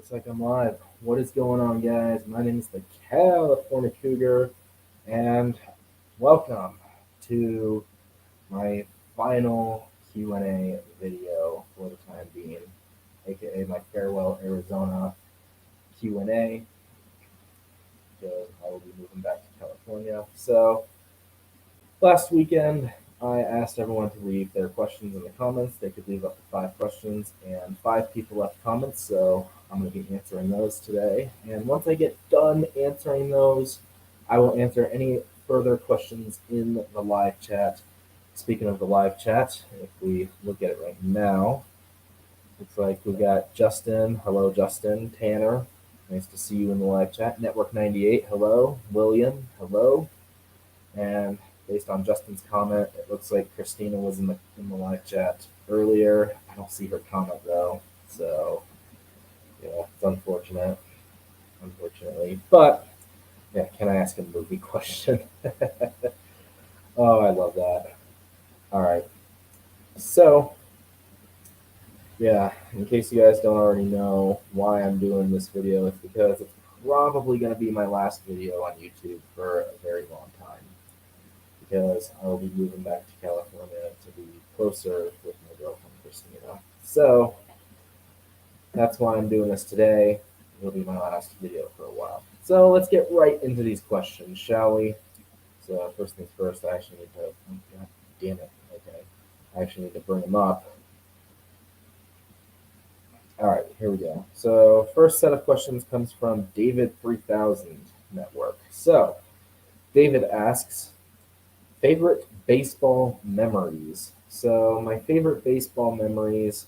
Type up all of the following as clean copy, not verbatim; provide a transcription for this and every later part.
Looks like I'm live. What is going on, guys? My name is the California Cougar, and welcome to my final Q&A video for the time being, aka my farewell Arizona Q&A, because I will be moving back to California. So last weekend, I asked everyone to leave their questions in the comments. They could leave up to 5 questions, and 5 people left comments, so I'm going to be answering those today. And once I get done answering those, I will answer any further questions in the live chat. Speaking of the live chat, if we look at it right now, looks like we got Justin. Hello, Justin. Tanner, nice to see you in the live chat. Network 98, hello. William, hello. And based on Justin's comment, it looks like Christina was in the live chat earlier. I don't see her comment though, so yeah, it's unfortunately. But yeah, can I ask a movie question? Oh, I love that. All right, so yeah, in case you guys don't already know why I'm doing this video, it's because it's probably going to be my last video on YouTube for a very long time, because I will be moving back to California to be closer with my girlfriend, Christina. So that's why I'm doing this today. It'll be my last video for a while. So let's get right into these questions, shall we? So first things first, I actually need to, oh, God damn it, okay. I actually need to bring them up. All right, here we go. So first set of questions comes from David 3000 Network. So David asks, favorite baseball memories. So my favorite baseball memories,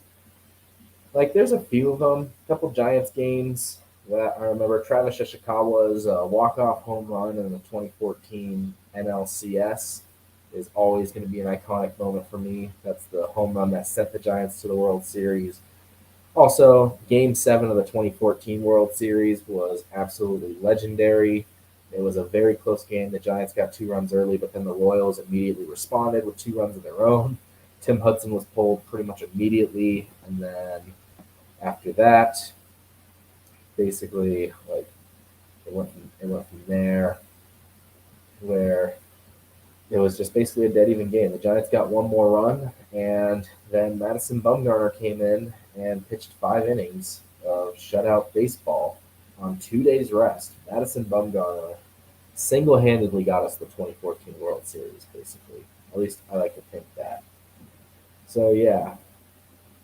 like there's a few of them. A couple Giants games that I remember. Travis Ishikawa's walk-off home run in the 2014 NLCS is always going to be an iconic moment for me. That's the home run that sent the Giants to the World Series. Also, Game 7 of the 2014 World Series was absolutely legendary. It was a very close game. The Giants got 2 runs early, but then the Royals immediately responded with 2 runs of their own. Tim Hudson was pulled pretty much immediately, and then after that, basically, like it went from there, where it was just basically a dead even game. The Giants got 1 more run, and then Madison Bumgarner came in and pitched 5 innings of shutout baseball on 2 days rest. Madison Bumgarner single-handedly got us the 2014 World Series, basically. At least I like to think that. So yeah,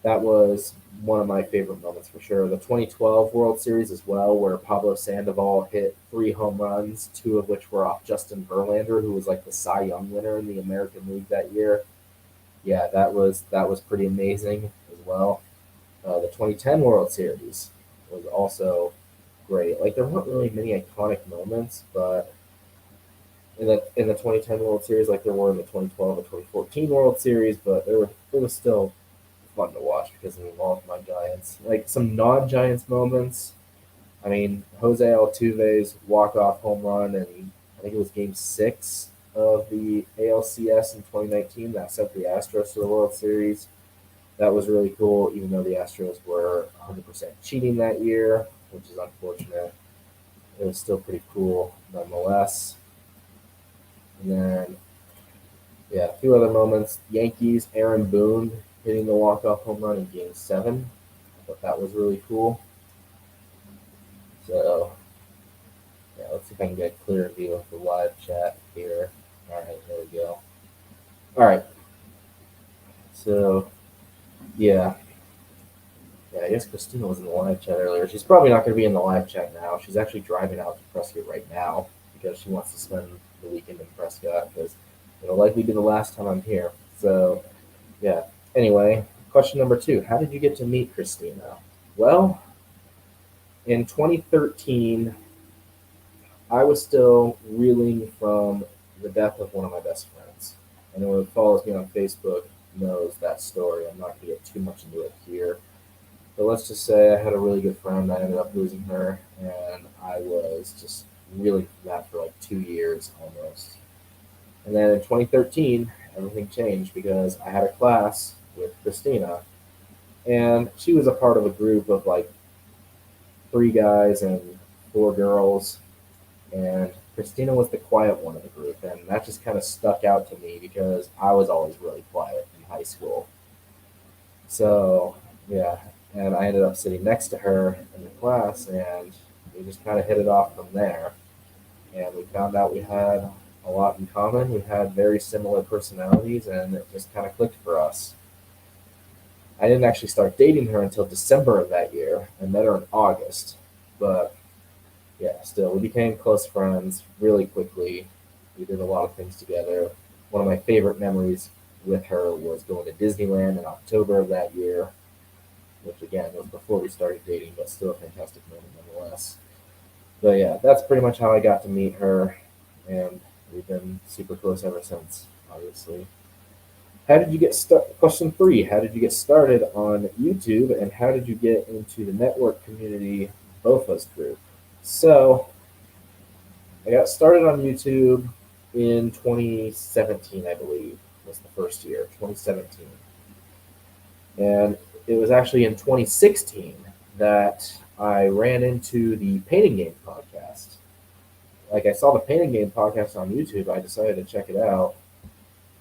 that was one of my favorite moments for sure. The 2012 World Series as well, where Pablo Sandoval hit 3 home runs, 2 of which were off Justin Verlander, who was like the Cy Young winner in the American League that year. Yeah, that was pretty amazing as well. The 2010 World Series was also great. Like there weren't really many iconic moments, but in the 2010 World Series, like there were in the 2012 and 2014 World Series, but it was still fun to watch because it involved my Giants. Like some non-Giants moments. I mean, Jose Altuve's walk-off home run, and I think it was Game 6 of the ALCS in 2019 that sent the Astros to the World Series. That was really cool, even though the Astros were 100% cheating that year, which is unfortunate. It was still pretty cool nonetheless. And then, yeah, a few other moments. Yankees, Aaron Boone hitting the walk-off home run in Game 7. I thought that was really cool. So, yeah, let's see if I can get a clear view of the live chat here. All right, there we go. All right. So, yeah. Yeah, I guess Christina was in the live chat earlier. She's probably not going to be in the live chat now. She's actually driving out to Prescott right now because she wants to spend the weekend in Prescott because it'll likely be the last time I'm here. So, yeah. Anyway, question number 2. How did you get to meet Christina? Well, in 2013, I was still reeling from the death of one of my best friends. Anyone who follows me on Facebook knows that story. I'm not going to get too much into it here. But let's just say I had a really good friend. I ended up losing her, and I was just reeling from that for like 2 years almost. And then in 2013, everything changed because I had a class with Christina, and she was a part of a group of like three guys and four girls, and Christina was the quiet one of the group, and that just kind of stuck out to me because I was always really quiet in high school. So yeah, and I ended up sitting next to her in the class, and we just kind of hit it off from there. And we found out we had a lot in common. We had very similar personalities, and it just kind of clicked for us. I didn't actually start dating her until December of that year. I met her in August, but yeah, still, we became close friends really quickly. We did a lot of things together. One of my favorite memories with her was going to Disneyland in October of that year, which again was before we started dating, but still a fantastic moment nonetheless. But yeah, that's pretty much how I got to meet her, and we've been super close ever since, obviously. How did you get started? Question three: how did you get started on YouTube, and how did you get into the network community BOFA's group? So I got started on YouTube in 2017, I believe, was the first year, 2017. And it was actually in 2016 that I ran into the Painting Game podcast. Like, I saw the Painting Game podcast on YouTube, I decided to check it out,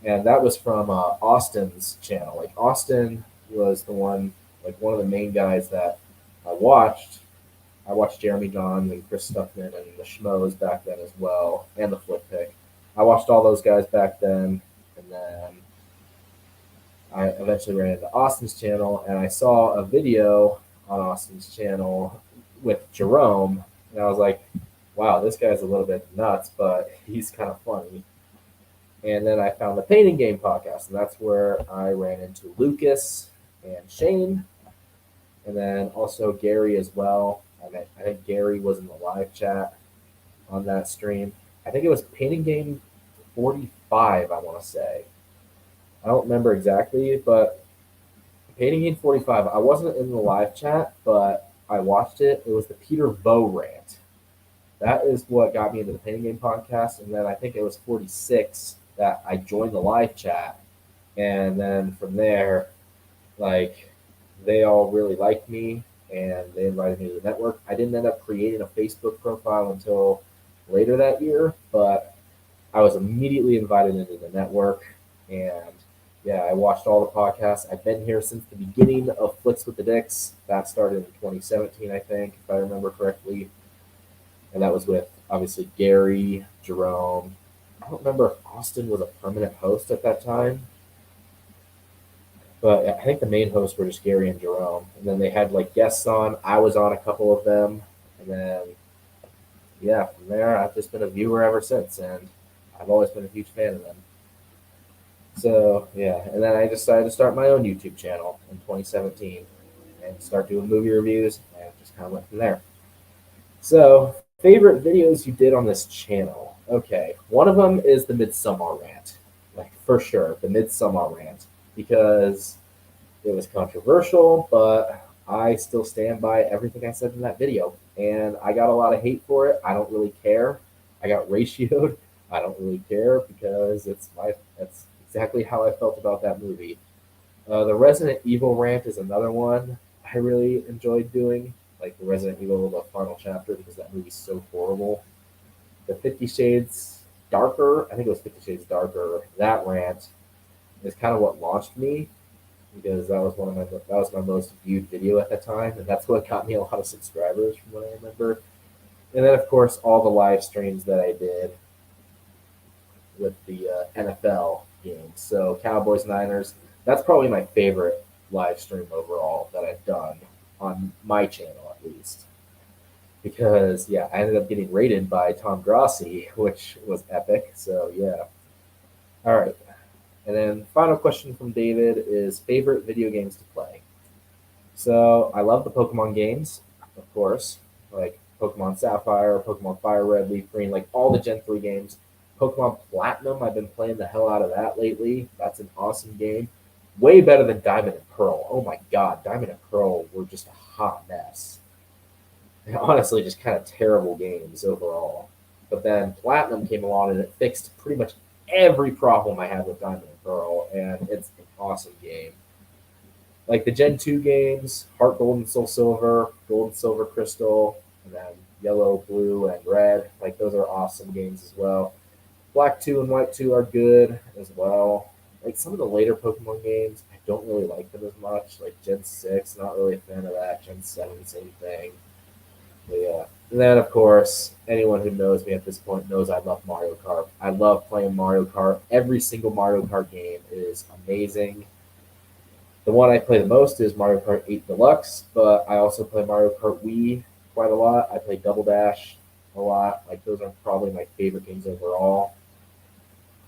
and that was from Austin's channel. Like, Austin was the one, like one of the main guys that I watched. I watched Jeremy Johns and Chris Stuckman and the Schmoes back then as well, and the Flip Pick. I watched all those guys back then, and then I eventually ran into Austin's channel, and I saw a video on Austin's channel with Jerome, and I was like, wow, this guy's a little bit nuts, but he's kind of funny. And then I found the Painting Game podcast, and that's where I ran into Lucas and Shane, and then also Gary as well. I think Gary was in the live chat on that stream. I think it was Painting Game 45, I want to say. I don't remember exactly, but Painting Game 45, I wasn't in the live chat, but I watched it. It was the Peter Vo rant. That is what got me into the Painting Game podcast. And then I think it was 46 that I joined the live chat. And then from there, like, they all really liked me and they invited me to the network. I didn't end up creating a Facebook profile until later that year, but I was immediately invited into the network. And yeah, I watched all the podcasts. I've been here since the beginning of Flicks with the Dicks. That started in 2017, I think, if I remember correctly. And that was with, obviously, Gary, Jerome. I don't remember if Austin was a permanent host at that time. But I think the main hosts were just Gary and Jerome. And then they had, like, guests on. I was on a couple of them. And then, yeah, from there, I've just been a viewer ever since. And I've always been a huge fan of them. So, yeah. And then I decided to start my own YouTube channel in 2017 and start doing movie reviews. And it just kind of went from there. So, favorite videos you did on this channel. Okay, one of them is the Midsommar rant. Like, for sure, the Midsommar rant. Because it was controversial, but I still stand by everything I said in that video. And I got a lot of hate for it. I don't really care. I got ratioed. I don't really care because that's exactly how I felt about that movie. The Resident Evil rant is another one I really enjoyed doing, like the Resident Evil the final chapter, because that movie's so horrible. The 50 Shades Darker, I think it was 50 Shades Darker, that rant is kind of what launched me, because that was my most viewed video at the time, and that's what got me a lot of subscribers from what I remember. And then of course all the live streams that I did with the NFL games. So Cowboys Niners, that's probably my favorite live stream overall that I've done on my channel at least. Because yeah, I ended up getting rated by Tom Grossi, which was epic. So yeah. All right. And then final question from David is favorite video games to play. So I love the Pokemon games, of course, like Pokemon Sapphire, Pokemon Fire Red, Leaf Green, like all the Gen 3 games. Pokemon Platinum, I've been playing the hell out of that lately. That's an awesome game. Way better than Diamond and Pearl. Oh my god, Diamond and Pearl were just a hot mess. And honestly, just kind of terrible games overall. But then Platinum came along and it fixed pretty much every problem I had with Diamond and Pearl, and it's an awesome game. like the Gen 2 games, Heart Gold and Gold and Silver Crystal, and then Yellow, Blue, and Red. Like those are awesome games as well. Black 2 and White 2 are good as well. Like some of the later Pokemon games, I don't really like them as much. Like Gen 6, not really a fan of that. Gen 7, same thing. But yeah. And then, of course, anyone who knows me at this point knows I love Mario Kart. I love playing Mario Kart. Every single Mario Kart game is amazing. The one I play the most is Mario Kart 8 Deluxe, but I also play Mario Kart Wii quite a lot. I play Double Dash a lot. Like those are probably my favorite games overall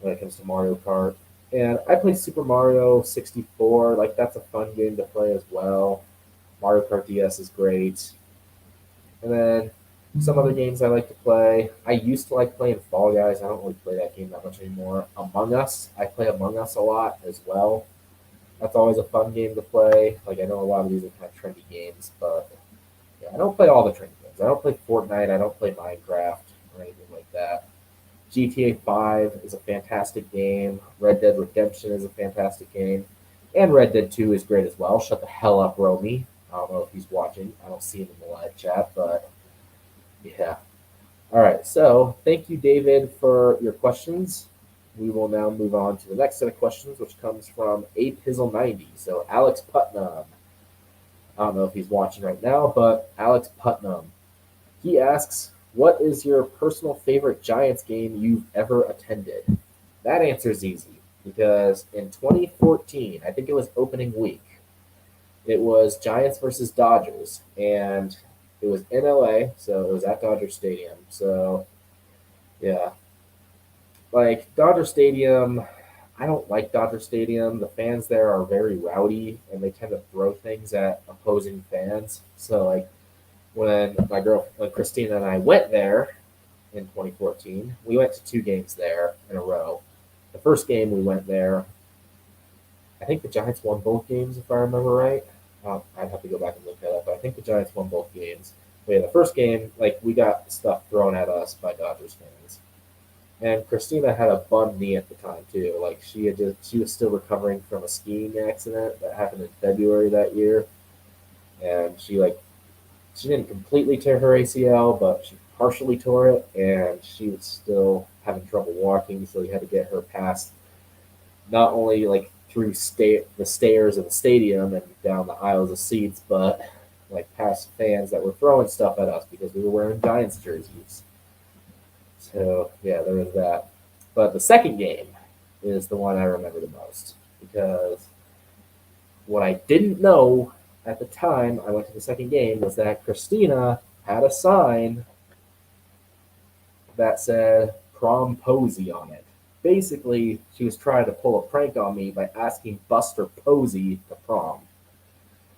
when it comes to Mario Kart. And I play Super Mario 64. Like that's a fun game to play as well. Mario Kart DS is great. And then some other games I like to play. I used to like playing Fall Guys. I don't really play that game that much anymore. Among Us. I play Among Us a lot as well. That's always a fun game to play. Like I know a lot of these are kind of trendy games, but yeah, I don't play all the trendy games. I don't play Fortnite. I don't play Minecraft or anything like that. GTA 5 is a fantastic game. Red Dead Redemption is a fantastic game. And Red Dead 2 is great as well. Shut the hell up, Romy. I don't know if he's watching. I don't see him in the live chat, but yeah. All right. So thank you, David, for your questions. We will now move on to the next set of questions, which comes from Apizzle90. So Alex Putnam. I don't know if he's watching right now, but Alex Putnam. He asks, what is your personal favorite Giants game you've ever attended? That answer is easy because in 2014, I think it was opening week, it was Giants versus Dodgers, and it was in LA, so it was at Dodger Stadium. So, yeah, like Dodger Stadium, I don't like Dodger Stadium. The fans there are very rowdy, and they tend to throw things at opposing fans. So, like, when Christina and I went there in 2014, we went to two games there in a row. The first game we went there, I think the Giants won both games if I remember right. I'd have to go back and look that up, but I think the Giants won both games. But yeah, the first game, like we got stuff thrown at us by Dodgers fans, and Christina had a bum knee at the time too. Like she was still recovering from a skiing accident that happened in February that year, and she didn't completely tear her ACL, but she partially tore it, and she was still having trouble walking. So we had to get her past not only like through the stairs of the stadium and down the aisles of seats, but like past fans that were throwing stuff at us because we were wearing Giants jerseys. So yeah, there was that. But the second game is the one I remember the most because what I didn't know at the time I went to the second game was that Christina had a sign that said prom posy on it. Basically, she was trying to pull a prank on me by asking Buster Posey to prom.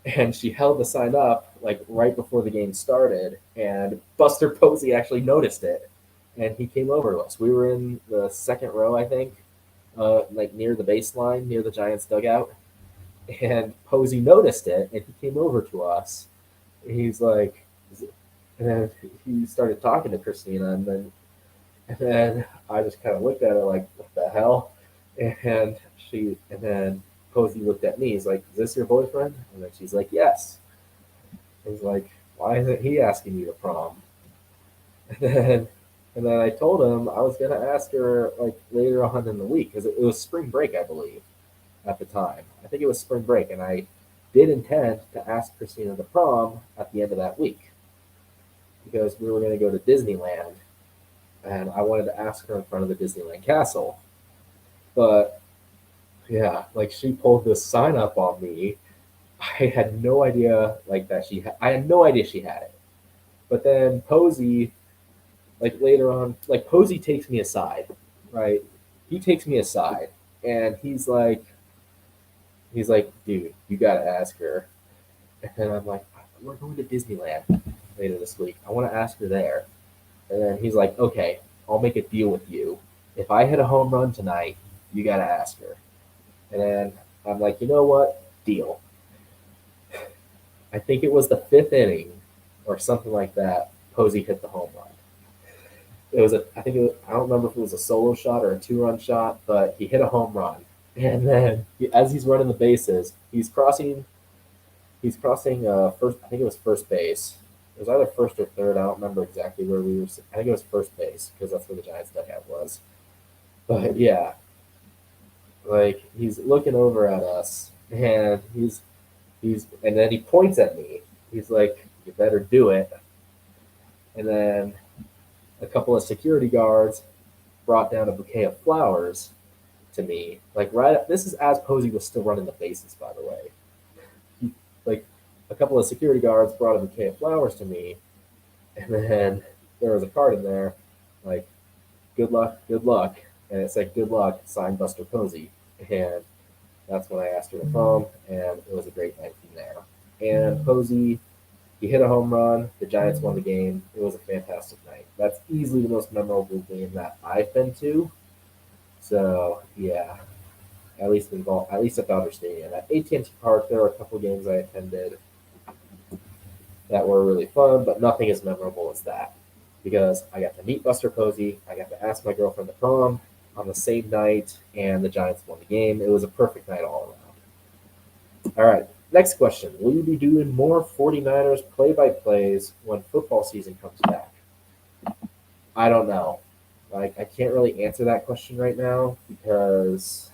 And she held the sign up like right before the game started, and Buster Posey actually noticed it, and he came over to us. We were in the second row, I think, like near the baseline, near the Giants dugout, and Posey noticed it, and he came over to us. He's like, and then he started talking to Christina, and then I just kind of looked at her like, what the hell? And then Posey looked at me. He's like, is this your boyfriend? And then she's like, yes. He's like, why isn't he asking you to prom? And then, and then I told him I was going to ask her like later on in the week because it was spring break, I believe, at the time. I think it was spring break. And I did intend to ask Christina to prom at the end of that week because we were going to go to Disneyland, and I wanted to ask her in front of the Disneyland castle. But yeah, like she pulled this sign up on me. I had no idea like that I had no idea she had it. But then Posey, like later on, like Posey takes me aside, right? He takes me aside, and he's like, dude, you gotta ask her. And I'm like, we're going to Disneyland later this week. I want to ask her there. And then he's like, okay, I'll make a deal with you. If I hit a home run tonight, you got to ask her. And then I'm like, you know what? Deal. I think it was the fifth inning or something like that. Posey hit the home run. I don't remember if it was a solo shot or a 2-run shot, but he hit a home run. And then as he's running the bases, he's crossing He's crossing first. I think it was first base. It was either first or third. I don't remember exactly where we were. I think it was first base because that's where the Giants dugout was. But yeah, like he's looking over at us, and and then he points at me. He's like, "You better do it." And then a couple of security guards brought down a bouquet of flowers to me. Like this is as Posey was still running the bases, by the way. Like a couple of security guards brought a bouquet of flowers to me, and then there was a card in there, like good luck, and it said good luck, signed Buster Posey, and that's when I asked her to come, and it was a great night from there. And Posey, he hit a home run. The Giants won the game. It was a fantastic night. That's easily the most memorable game that I've been to. So yeah, at least at Dodger Stadium. At AT&T Park, there were a couple games I attended that were really fun, but nothing as memorable as that because I got to meet Buster Posey. I got to ask my girlfriend to prom on the same night, and the Giants won the game. It was a perfect night all around. All right, next question. Will you be doing more 49ers play-by-plays when football season comes back? I don't know. Like, I can't really answer that question right now because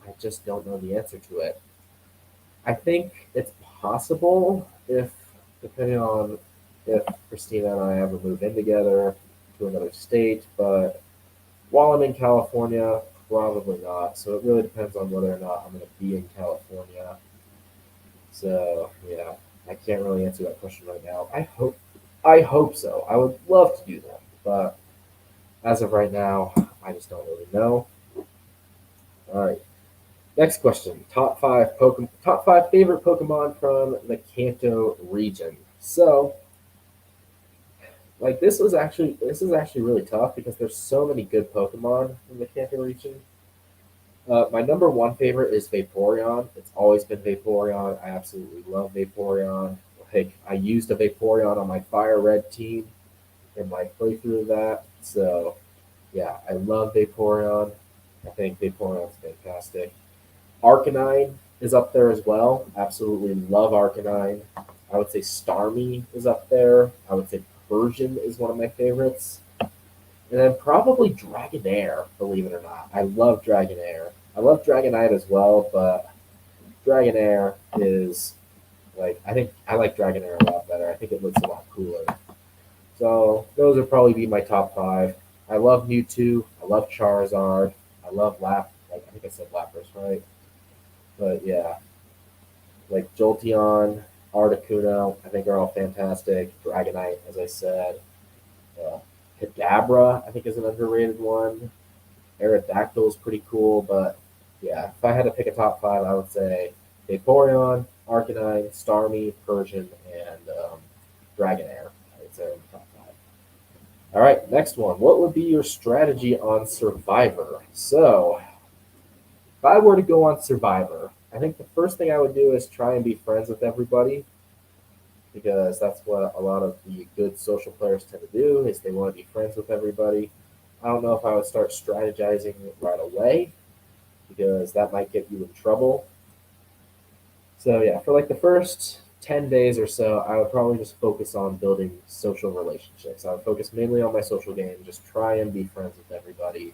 I just don't know the answer to it. I think it's possible depending on if Christina and I ever move in together to another state, but while I'm in California, probably not. So it really depends on whether or not I'm going to be in California. So yeah, I can't really answer that question right now. I hope so. I would love to do that, but as of right now, I just don't really know. All right. Next question: top five favorite Pokemon from the Kanto region. So, like this is actually really tough because there's so many good Pokemon in the Kanto region. My number one favorite is Vaporeon. It's always been Vaporeon. I absolutely love Vaporeon. Like I used a Vaporeon on my Fire Red team in my playthrough of that. So yeah, I love Vaporeon. I think Vaporeon's fantastic. Arcanine is up there as well. Absolutely love Arcanine. I would say Starmie is up there. I would say Persian is one of my favorites. And then probably Dragonair, believe it or not. I love Dragonair. I love Dragonite as well, but Dragonair is I think I like Dragonair a lot better. I think it looks a lot cooler. So those would probably be my top five. I love Mewtwo. I love Charizard. I love I think I said Lapras, right? But yeah, like Jolteon, Articuno, I think are all fantastic. Dragonite, as I said. Uh, Kadabra, I think, is an underrated one. Aerodactyl is pretty cool, but yeah, if I had to pick a top five, I would say Vaporeon, Arcanine, Starmie, Persian, and Dragonair. I would say in the top five. All right, next one. What would be your strategy on Survivor? So, if I were to go on Survivor, I think the first thing I would do is try and be friends with everybody because that's what a lot of the good social players tend to do is they want to be friends with everybody. I don't know if I would start strategizing right away because that might get you in trouble. So yeah, for like the first 10 days or so, I would probably just focus on building social relationships. I would focus mainly on my social game, just try and be friends with everybody,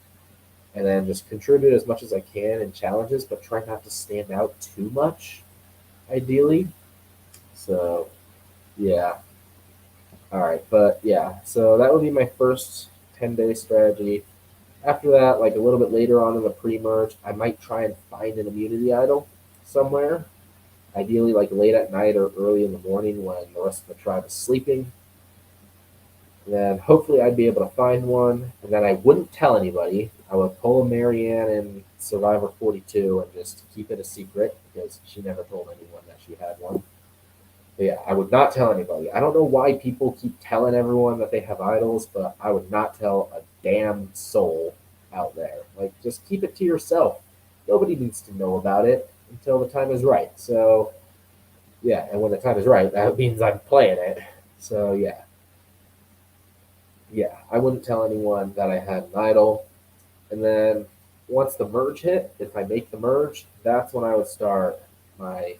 and then just contribute as much as I can in challenges, but try not to stand out too much, ideally. So yeah. All right, but yeah, so that would be my first 10-day strategy. After that, like a little bit later on in the pre-merge, I might try and find an immunity idol somewhere, ideally like late at night or early in the morning when the rest of the tribe is sleeping. And then hopefully I'd be able to find one, and then I wouldn't tell anybody. I would pull a Marianne in Survivor 42 and just keep it a secret because she never told anyone that she had one. But yeah, I would not tell anybody. I don't know why people keep telling everyone that they have idols, but I would not tell a damn soul out there. Like, just keep it to yourself. Nobody needs to know about it until the time is right. So, yeah, and when the time is right, that means I'm playing it. So, yeah, I wouldn't tell anyone that I had an idol. And then once the merge hit, if I make the merge, that's when I would start my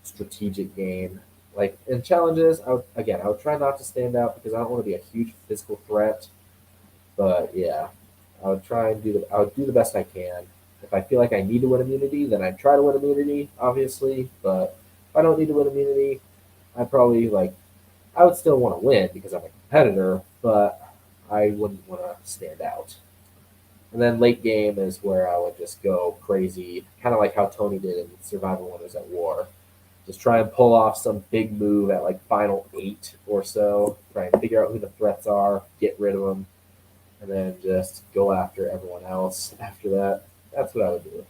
strategic game Like in challenges, I would try not to stand out because I don't want to be a huge physical threat. But yeah, I would do the best I can. If I feel like I need to win immunity, then I'd try to win immunity, obviously. But if I don't need to win immunity, I'd probably like I would still want to win because I'm a competitor, but I wouldn't want to stand out. And then late game is where I would just go crazy, kind of like how Tony did in Survival Winners at War. Just try and pull off some big move at like final 8 or so. Try and figure out who the threats are, get rid of them, and then just go after everyone else after that. That's what I would do.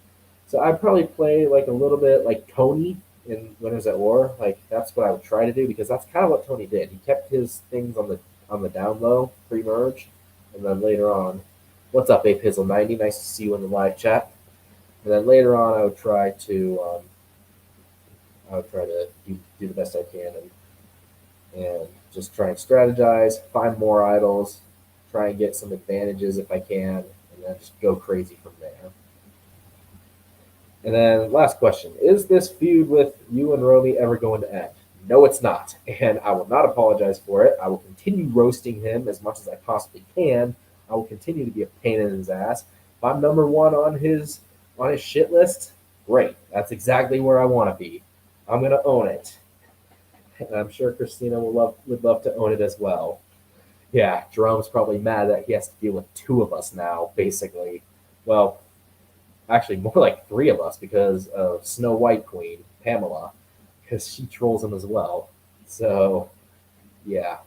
So I'd probably play like a little bit like Tony in Winners at War. Like that's what I would try to do because that's kind of what Tony did. He kept his things on the down low pre-merge, and then later on, what's up, Ape Hizzle 90? Nice to see you in the live chat. And then later on, I would try to do the best I can and just try and strategize, find more idols, try and get some advantages if I can, and then just go crazy from there. And then last question: is this feud with you and Romy ever going to end? No, it's not, and I will not apologize for it. I will continue roasting him as much as I possibly can. I will continue to be a pain in his ass. If I'm number one on his shit list, great. That's exactly where I want to be. I'm gonna own it, and I'm sure Christina would love to own it as well. Yeah, Jerome's probably mad that he has to deal with two of us now, basically. Well, actually, more like three of us because of Snow White Queen, Pamela, because she trolls him as well. So, yeah,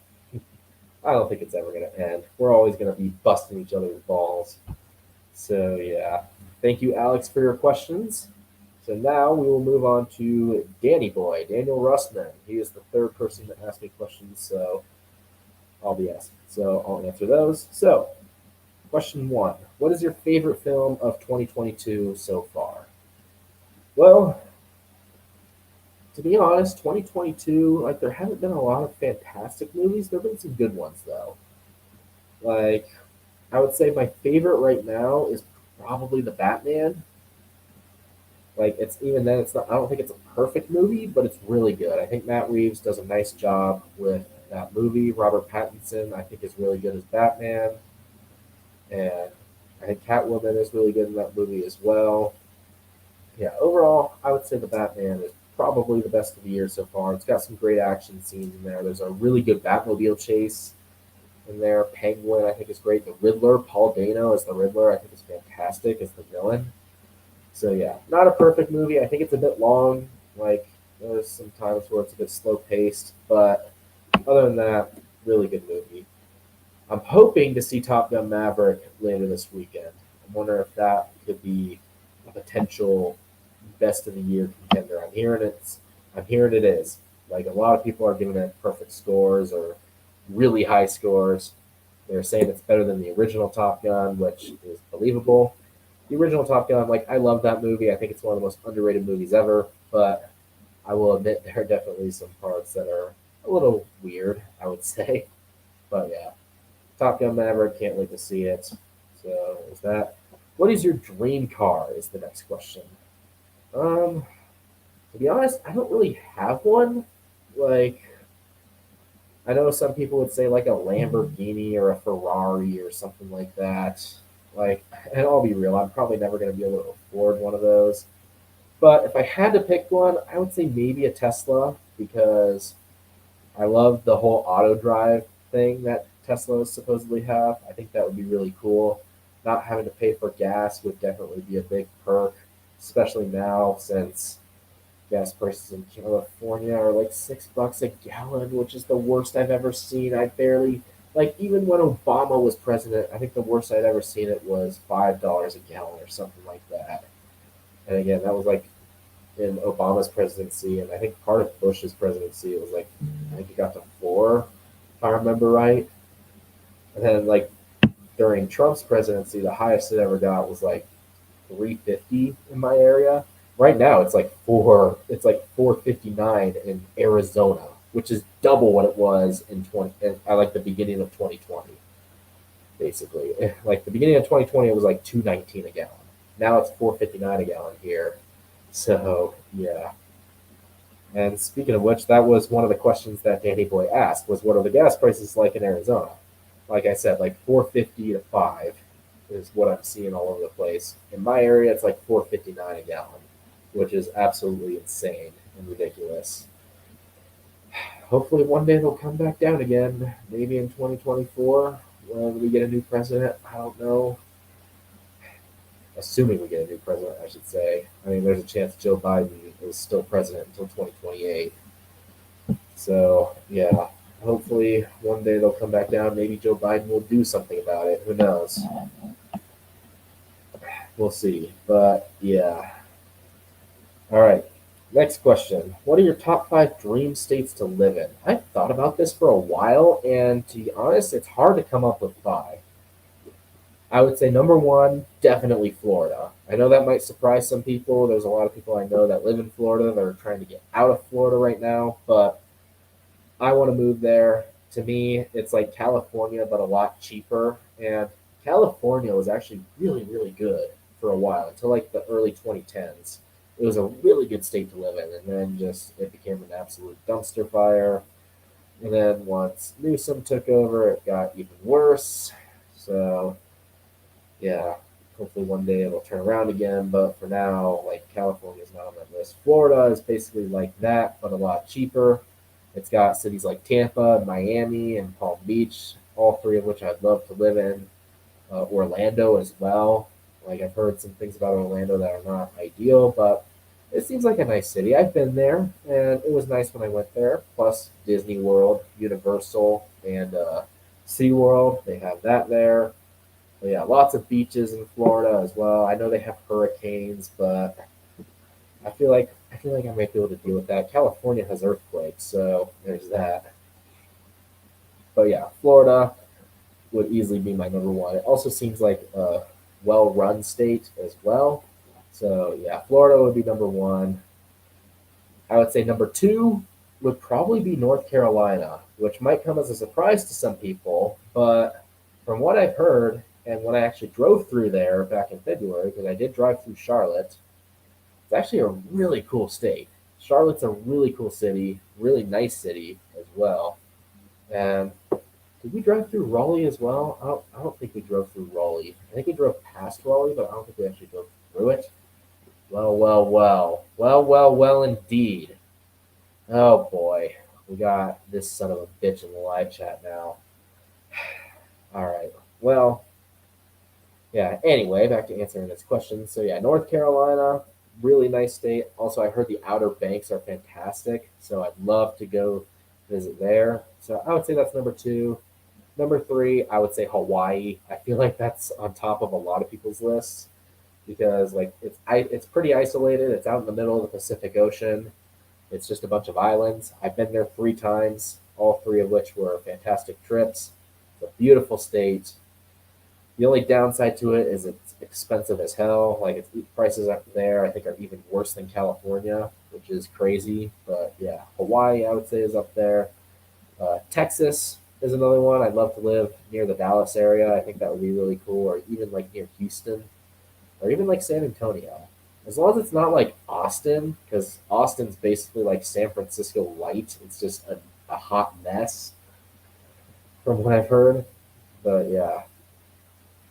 I don't think it's ever going to end. We're always going to be busting each other's balls. So, yeah. Thank you, Alex, for your questions. So now we will move on to Danny Boy, Daniel Russman. He is the third person to ask me questions, so I'll answer those. So, question 1. What is your favorite film of 2022 so far? Well, to be honest, 2022, like, there haven't been a lot of fantastic movies. There have been some good ones, though. Like, I would say my favorite right now is probably The Batman. Like, it's even then, it's not, I don't think it's a perfect movie, but it's really good. I think Matt Reeves does a nice job with that movie. Robert Pattinson, I think, is really good as Batman. And I think Catwoman is really good in that movie as well. Yeah, overall, I would say The Batman is probably the best of the year so far. It's got some great action scenes in there. There's a really good Batmobile chase in there. Penguin, I think, is great. The Riddler, Paul Dano as the Riddler, I think is fantastic as the villain. So yeah, not a perfect movie. I think it's a bit long. Like there's some times where it's a bit slow paced, but other than that, really good movie. I'm hoping to see Top Gun Maverick later this weekend. I wonder if that could be a potential best of the year contender. I'm hearing it is. Like a lot of people are giving it perfect scores or really high scores. They're saying it's better than the original Top Gun, which is believable. The original Top Gun, like I love that movie. I think it's one of the most underrated movies ever, but I will admit there are definitely some parts that are a little weird, I would say. But yeah, Top Gun Maverick, can't wait to see it. So is that. What is your dream car? Is the next question. Um, to be honest, I don't really have one. Like, I know some people would say like a Lamborghini or a Ferrari or something like that. Like, and I'll be real, I'm probably never going to be able to afford one of those. But if I had to pick one, I would say maybe a Tesla because I love the whole auto drive thing that Teslas supposedly have. I think that would be really cool. Not having to pay for gas would definitely be a big perk, especially now since gas prices in California are like $6 a gallon, which is the worst I've ever seen. I barely like even when Obama was president, I think the worst I'd ever seen it was $5 a gallon or something like that. And again, that was like in Obama's presidency, and I think part of Bush's presidency, it was like I think it got to 4, if I remember right. And then like during Trump's presidency, the highest it ever got was like 350 in my area. Right now, it's like 459 in Arizona, which is double what it was in 20. I like the beginning of 2020, basically. Like the beginning of 2020, it was like 219 a gallon. Now it's 459 a gallon here. So yeah, And speaking of which, that was one of the questions that Danny Boy asked was what are the gas prices like in Arizona? Like I said, like 450 to 5 is what I'm seeing all over the place. In my area, it's like 4.59 a gallon, which is absolutely insane and ridiculous. Hopefully, one day they'll come back down again. Maybe in 2024 when we get a new president. I don't know. Assuming we get a new president, I should say. I mean, there's a chance Joe Biden is still president until 2028. So, yeah, hopefully one day they'll come back down. Maybe Joe Biden will do something about it. Who knows? We'll see. But, yeah. All right. Next question. What are your top 5 dream states to live in? I've thought about this for a while, and to be honest, it's hard to come up with 5. I would say number one, definitely Florida. I know that might surprise some people. There's a lot of people I know that live in Florida that are trying to get out of Florida right now, but I want to move there. To me, it's like California, but a lot cheaper. And California was actually really, really good for a while until like the early 2010s. It was a really good state to live in, and then just it became an absolute dumpster fire. And then once Newsom took over, it got even worse. So yeah, hopefully one day it'll turn around again. But for now, like California is not on that list. Florida is basically like that, but a lot cheaper. It's got cities like Tampa, Miami, and Palm Beach, all 3 of which I'd love to live in. Orlando as well. Like I've heard some things about Orlando that are not ideal, but it seems like a nice city. I've been there, and it was nice when I went there. Plus Disney World, Universal, and SeaWorld, they have that there. But yeah, lots of beaches in Florida as well. I know they have hurricanes, but I feel like I might be able to deal with that. California has earthquakes, so there's that. But yeah, Florida would easily be my number one. It also seems like a well-run state as well. So yeah, Florida would be number one. I would say number two would probably be North Carolina, which might come as a surprise to some people, but from what I've heard and when I actually drove through there back in February, because I did drive through Charlotte, it's actually a really cool state. Charlotte's a really cool city, really nice city as well. And did we drive through Raleigh as well? I don't think we drove through Raleigh. I think we drove past Raleigh, but I don't think we actually drove through it. Well, well, well. Well, well, well, indeed. Oh boy. We got this son of a bitch in the live chat now. All right. Well, yeah, anyway, back to answering this question. So, yeah, North Carolina, really nice state. Also, I heard the Outer Banks are fantastic. So, I'd love to go visit there. So, I would say that's number two. Number three, I would say Hawaii. I feel like that's on top of a lot of people's lists because like it's pretty isolated. It's out in the middle of the Pacific Ocean. It's just a bunch of islands. I've been there 3 times, all 3 of which were fantastic trips. It's a beautiful state. The only downside to it is it's expensive as hell. Like its prices up there, I think, are even worse than California, which is crazy. But yeah, Hawaii, I would say, is up there. Texas is another one. I'd love to live near the Dallas area. I think that would be really cool, or even like near Houston, or even like San Antonio. As long as it's not like Austin, because Austin's basically like San Francisco light. It's just a hot mess, from what I've heard. But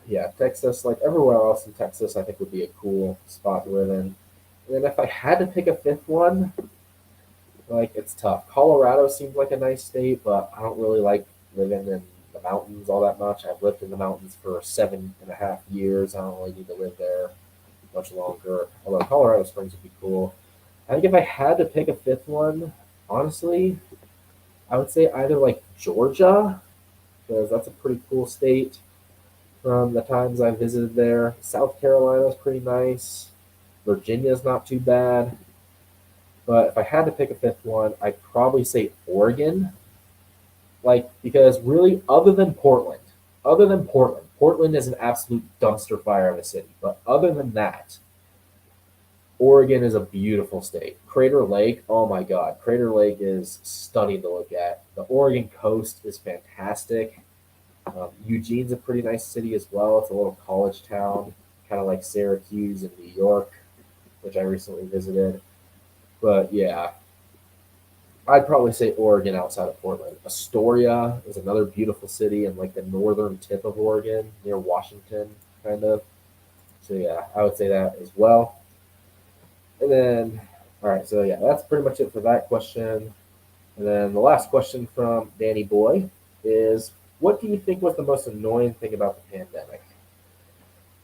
yeah, Texas, like everywhere else in Texas, I think would be a cool spot to live in. And then if I had to pick a fifth one, like it's tough. Colorado seems like a nice state, but I don't really like living in the mountains all that much. I've lived in the mountains for 7.5 years. I don't really need to live there much longer. Although Colorado Springs would be cool. I think if I had to pick a fifth one, honestly, I would say either like Georgia, because that's a pretty cool state from the times I visited there. South Carolina is pretty nice. Virginia's not too bad. But if I had to pick a fifth one, I'd probably say Oregon. Like, because really, Portland is an absolute dumpster fire of a city. But other than that, Oregon is a beautiful state. Crater Lake, oh my God, Crater Lake is stunning to look at. The Oregon coast is fantastic. Eugene's a pretty nice city as well. It's a little college town, kind of like Syracuse in New York, which I recently visited. But yeah, I'd probably say Oregon outside of Portland. Astoria is another beautiful city in like the northern tip of Oregon, near Washington, kind of. So yeah, I would say that as well. And then, all right, so yeah, that's pretty much it for that question. And then the last question from Danny Boy is, what do you think was the most annoying thing about the pandemic?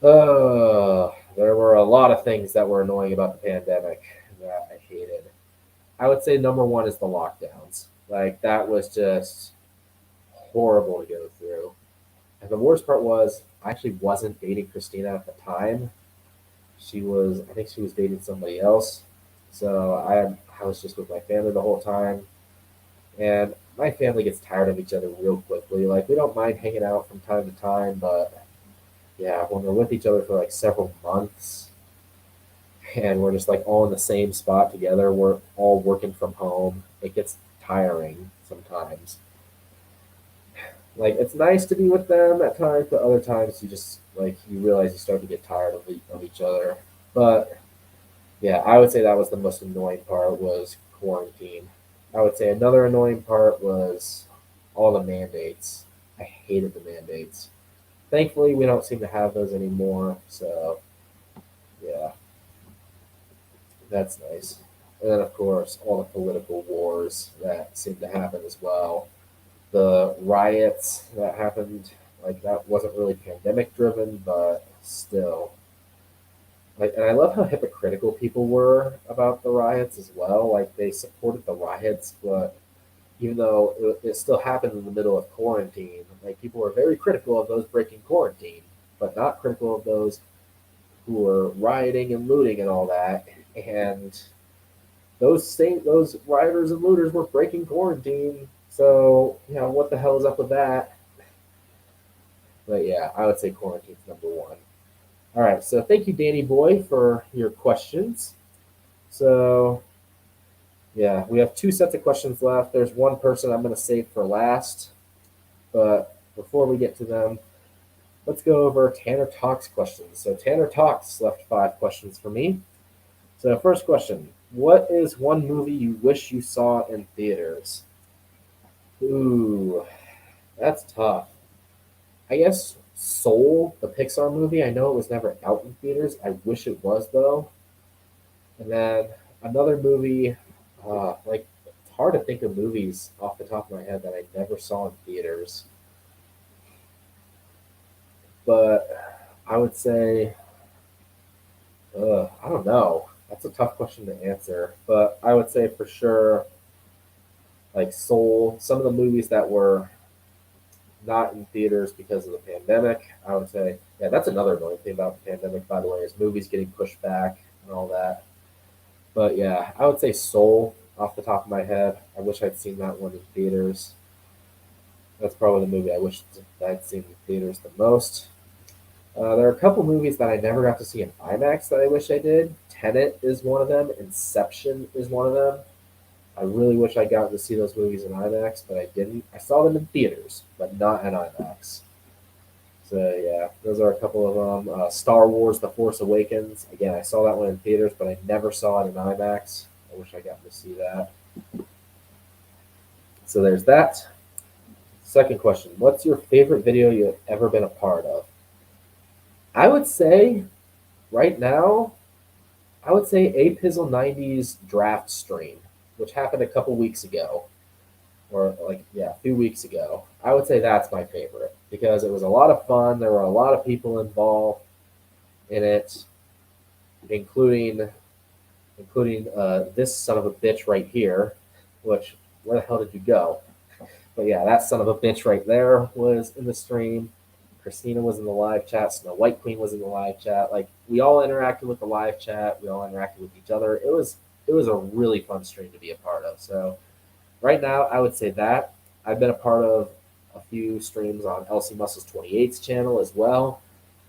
There were a lot of things that were annoying about the pandemic that I hated. I would say number one is the lockdowns. Like that was just horrible to go through. And the worst part was I actually wasn't dating Christina at the time. I think she was dating somebody else. So I was just with my family the whole time. And my family gets tired of each other real quickly. Like we don't mind hanging out from time to time, but yeah, when we're with each other for like several months and we're just like all in the same spot together, we're all working from home. It gets tiring sometimes. Like it's nice to be with them at times, but other times you just like you realize you start to get tired of each other. But yeah, I would say that was the most annoying part was quarantine. I would say another annoying part was all the mandates. I hated the mandates. Thankfully, we don't seem to have those anymore. So yeah, that's nice. And then of course all the political wars that seem to happen as well. The riots that happened, like that wasn't really pandemic driven, but still. Like, and I love how hypocritical people were about the riots as well. Like they supported the riots, but even though it still happened in the middle of quarantine, like people were very critical of those breaking quarantine, but not critical of those who were rioting and looting and all that. And those rioters and looters were breaking quarantine. So what the hell is up with that? But yeah, I would say quarantine's number one. All right, so thank you, Danny Boy, for your questions. So yeah, we have two sets of questions left. There's one person I'm going to save for last, but before we get to them, let's go over Tanner Talks questions. So Tanner Talks left 5 questions for me. So first question: what is one movie you wish you saw in theaters? Ooh, that's tough. I guess Soul, the Pixar movie. I know it was never out in theaters. I wish it was though. And then another movie, like it's hard to think of movies off the top of my head that I never saw in theaters. But I would say, I don't know. That's a tough question to answer. But I would say for sure, like Soul, some of the movies that were not in theaters because of the pandemic. I would say, yeah, that's another annoying thing about the pandemic, by the way, is movies getting pushed back and all that. But yeah, I would say Soul off the top of my head. I wish I'd seen that one in theaters. That's probably the movie I wish I'd seen in theaters the most. There are a couple movies that I never got to see in IMAX that I wish I did. Tenet is one of them. Inception is one of them. I really wish I got to see those movies in IMAX, but I didn't. I saw them in theaters, but not in IMAX. So yeah, those are a couple of them. Star Wars: The Force Awakens. Again, I saw that one in theaters, but I never saw it in IMAX. I wish I got to see that. So there's that. Second question: what's your favorite video you've ever been a part of? I would say right now, I would say Apizzle 90's draft stream, which happened a couple weeks ago, or like yeah, a few weeks ago. I would say that's my favorite because it was a lot of fun. There were a lot of people involved in it, including this son of a bitch right here. Which where the hell did you go? But yeah, that son of a bitch right there was in the stream. Christina was in the live chat. Snow White Queen was in the live chat. Like we all interacted with the live chat. We all interacted with each other. It was a really fun stream to be a part of. So right now, I would say that I've been a part of a few streams on LC Muscles 28's channel as well.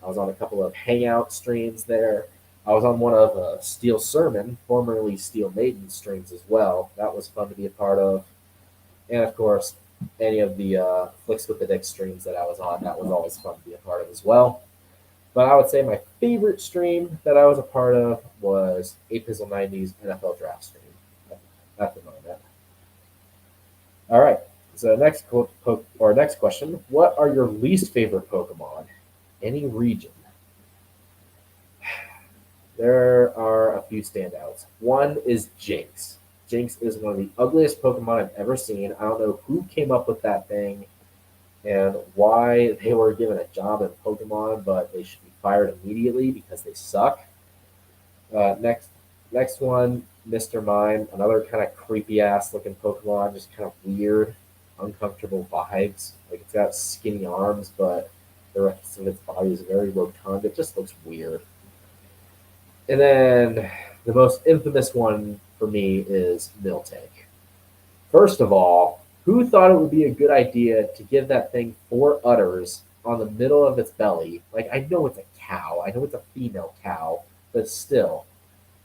I was on a couple of Hangout streams there. I was on one of Steel Sermon, formerly Steel Maiden streams as well. That was fun to be a part of. And of course, any of the Flicks with the Dick streams that I was on, that was always fun to be a part of as well. But I would say my favorite stream that I was a part of was Apizzle 90's NFL Draft stream at the moment. So next question: what are your least favorite Pokemon? Any region? There are a few standouts. One is Jinx. Jinx is one of the ugliest Pokemon I've ever seen. I don't know who came up with that thing and why they were given a job in Pokemon, but they should be fired immediately because they suck. Next one, Mr. Mime, another kind of creepy ass looking Pokemon, just kind of weird, uncomfortable vibes. Like it's got skinny arms, but the rest of its body is very rotund. It just looks weird. And then the most infamous one for me is Miltank. First of all, who thought it would be a good idea to give that thing four udders on the middle of its belly? Like, I know it's a cow, I know it's a female cow, but still,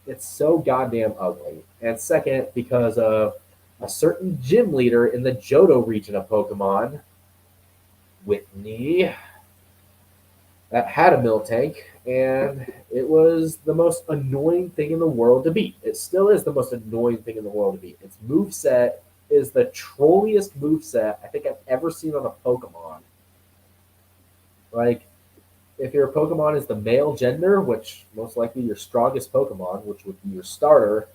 it's so goddamn ugly. And second, because of a certain gym leader in the Johto region of Pokemon, Whitney, that had a Miltank, and it was the most annoying thing in the world to beat. It still is the most annoying thing in the world to beat. Its move set is the trolliest move set I think I've ever seen on a Pokemon. Like, if your Pokemon is the male gender, which most likely your strongest Pokemon, which would be your starter,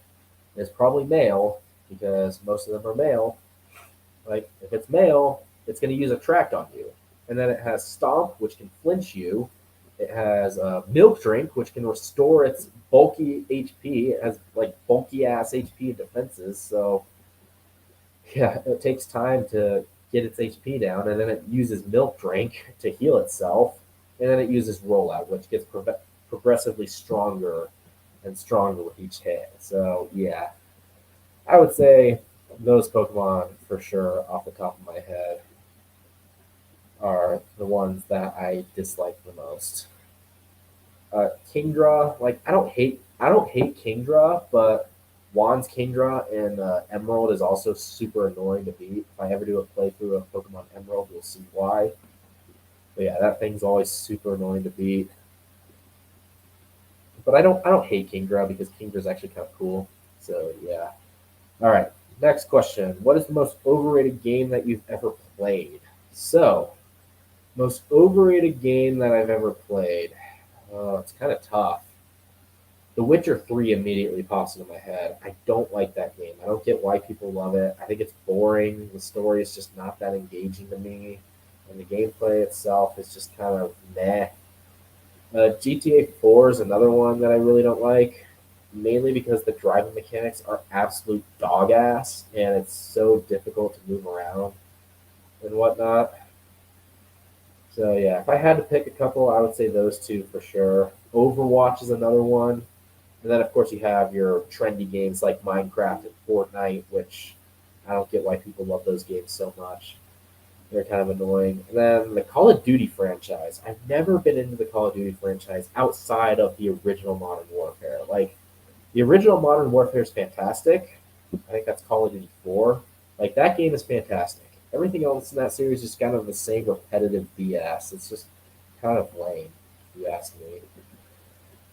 is probably male because most of them are male. Like, if it's male, it's going to use Attract on you. And then it has Stomp, which can flinch you. It has Milk Drink, which can restore its bulky HP. It has like bulky ass HP and defenses. So yeah, it takes time to get its HP down, and then it uses Milk Drink to heal itself, and then it uses Rollout, which gets progressively stronger and stronger with each hit. So yeah, I would say those Pokemon for sure, off the top of my head, are the ones that I dislike the most. Kingdra, like I don't hate Kingdra, but Juan's Kingdra in Emerald is also super annoying to beat. If I ever do a playthrough of Pokemon Emerald, you'll see why. But yeah, that thing's always super annoying to beat. But I don't hate Kingdra because Kingdra's actually kind of cool. So yeah. All right. Next question. What is the most overrated game that you've ever played? So, most overrated game that I've ever played. Oh, it's kind of tough. The Witcher 3 immediately pops into my head. I don't like that game. I don't get why people love it. I think it's boring. The story is just not that engaging to me. And the gameplay itself is just kind of meh. GTA 4 is another one that I really don't like, mainly because the driving mechanics are absolute dog ass, and it's so difficult to move around and whatnot. So yeah, if I had to pick a couple, I would say those two for sure. Overwatch is another one. And then, of course, you have your trendy games like Minecraft and Fortnite, which I don't get why people love those games so much. They're kind of annoying. And then the Call of Duty franchise. I've never been into the Call of Duty franchise outside of the original Modern Warfare. Like, the original Modern Warfare is fantastic. I think that's Call of Duty 4. Like, that game is fantastic. Everything else in that series is kind of the same repetitive BS. It's just kind of lame, if you ask me.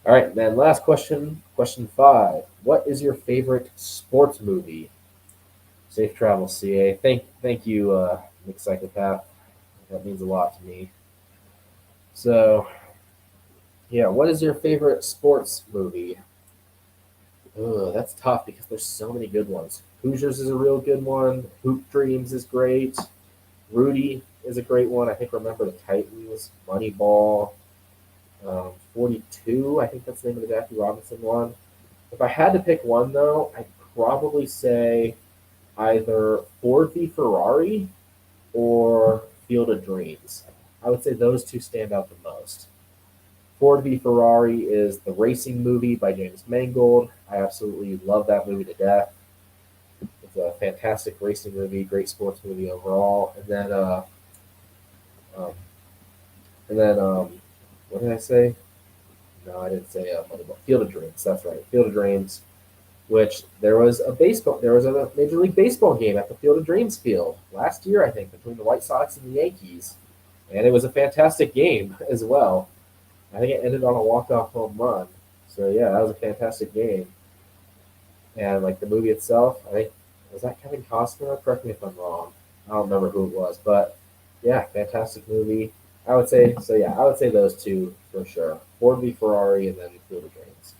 All right, then last question, question 5. What is your favorite sports movie? Safe travels, CA. Thank you, Nick Psychopath. That means a lot to me. So, yeah, what is your favorite sports movie? Ugh, that's tough because there's so many good ones. Hoosiers is a real good one. Hoop Dreams is great. Rudy is a great one. I think Remember the Titans, Moneyball, 42. I think that's the name of the Jackie Robinson one. If I had to pick one though, I'd probably say either Ford v Ferrari or Field of Dreams. I would say those two stand out the most. Ford v Ferrari is the racing movie by James Mangold. I absolutely love that movie to death. It's a fantastic racing movie, great sports movie overall. Um, and then, what did I say? No, I didn't say Moneyball. Field of Dreams. That's right, Field of Dreams. Which there was a Major League Baseball game at the Field of Dreams field last year, I think, between the White Sox and the Yankees, and it was a fantastic game as well. I think it ended on a walk-off home run. So yeah, that was a fantastic game. And like the movie itself, I think was that Kevin Costner? Correct me if I'm wrong. I don't remember who it was, but yeah, fantastic movie. I would say so. Yeah, I would say those two for sure. Ford v Ferrari, and then Field of Dreams.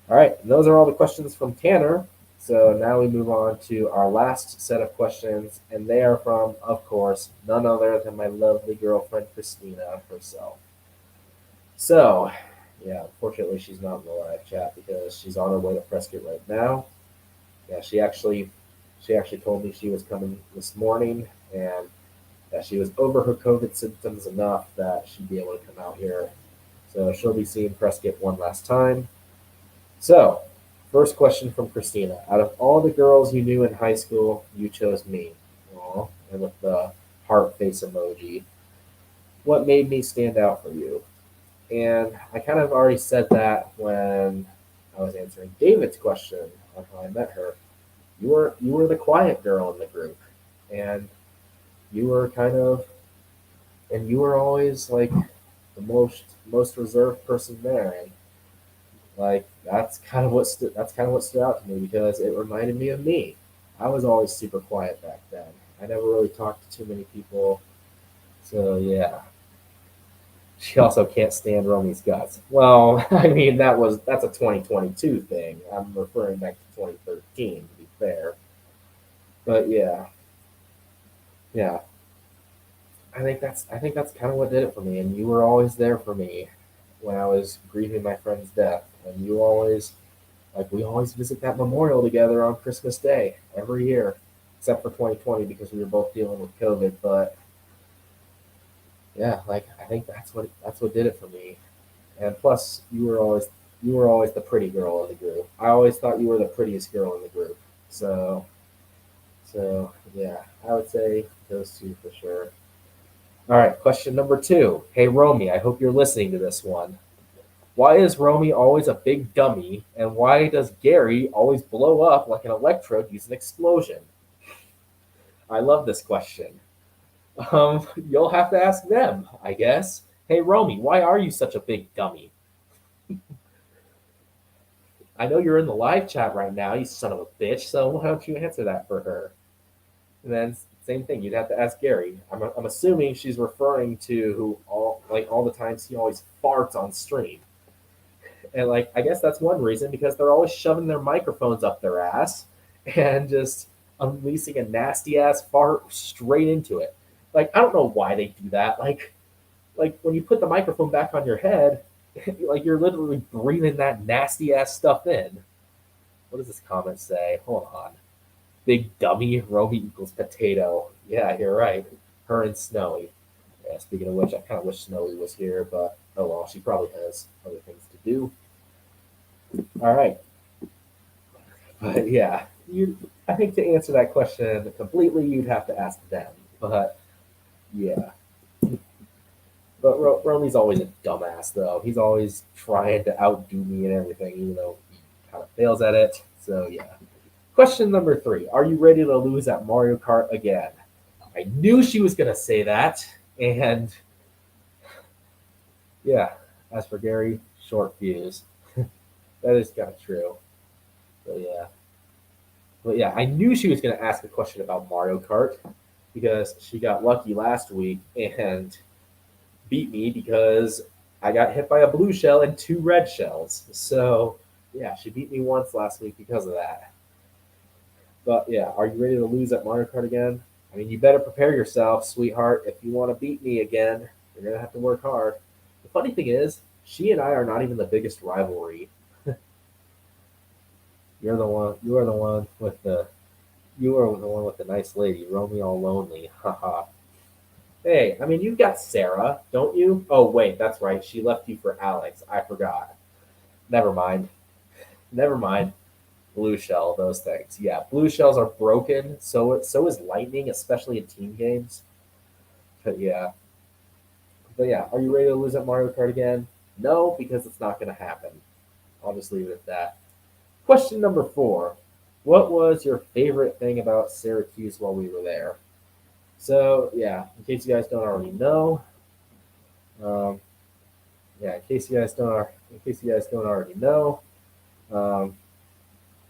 All right, and those are all the questions from Tanner. So now we move on to our last set of questions, and they are from, of course, none other than my lovely girlfriend Christina herself. So, yeah, unfortunately, she's not in the live chat because she's on her way to Prescott right now. Yeah, she actually told me she was coming this morning, and that she was over her COVID symptoms enough that she'd be able to come out here. So she'll be seeing Prescott one last time. So, first question from Christina. Out of all the girls you knew in high school, you chose me. Aw, and with the heart face emoji. What made me stand out for you? And I kind of already said that when I was answering David's question on how I met her. You were the quiet girl in the group, and you were kind of and you were always like the most reserved person there, and like that's kind of what stood out to me because it reminded me of me. I was always super quiet back then. I never really talked to too many people. So yeah. She also can't stand Romy's guts. Well, I mean that's a 2022 thing. I'm referring back to 2013 to be fair. But yeah, yeah. I think that's kind of what did it for me. And you were always there for me when I was grieving my friend's death. And you always like we always visit that memorial together on Christmas Day every year, except for 2020 because we were both dealing with COVID. But yeah, like I think that's what did it for me. And plus, you were always the pretty girl in the group. I always thought you were the prettiest girl in the group. So yeah, I would say those two for sure. All right, question number two. Hey Romy, I hope you're listening to this one. Why is Romy always a big dummy, and why does Gary always blow up like an electrode using an explosion? I love this question. You'll have to ask them, I guess. Hey Romy, why are you such a big dummy? I know you're in the live chat right now, you son of a bitch. So why don't you answer that for her? And then same thing, you'd have to ask Gary. I'm assuming she's referring to who all the times he always farts on stream. And like I guess that's one reason because they're always shoving their microphones up their ass and just unleashing a nasty ass fart straight into it. Like I don't know why they do that. Like when you put the microphone back on your head, like you're literally breathing that nasty ass stuff in. What does this comment say? Hold on. Big dummy, Romy equals potato. Yeah, you're right. Her and Snowy. Yeah, speaking of which, I kind of wish Snowy was here, but oh well, she probably has other things to do. All right. But yeah, I think to answer that question completely, you'd have to ask them. But yeah. But Romy's always a dumbass, though. He's always trying to outdo me and everything, even though he kind of fails at it. So yeah. Question number three. Are you ready to lose at Mario Kart again? I knew she was going to say that. And yeah, as for Gary, short fuse. That is kind of true. But yeah. But yeah, I knew she was going to ask a question about Mario Kart because she got lucky last week and beat me because I got hit by a blue shell and two red shells. So yeah, she beat me once last week because of that. But yeah, are you ready to lose at Mario Kart again? I mean, you better prepare yourself, sweetheart. If you want to beat me again, you're gonna have to work hard. The funny thing is, she and I are not even the biggest rivalry. You're the one. You are the one with the. You are the one with the nice lady. Romy all lonely. Haha. Hey, I mean, you've got Sarah, don't you? Oh wait, that's right. She left you for Alex. I forgot. Never mind. Never mind. Blue shell, those things. Yeah, blue shells are broken. So is lightning, especially in team games. But yeah, are you ready to lose at Mario Kart again? No, because it's not going to happen. I'll just leave it at that. Question number four. What was your favorite thing about Syracuse while we were there? So yeah, in case you guys don't already know, um, yeah, in case you guys don't already know, um,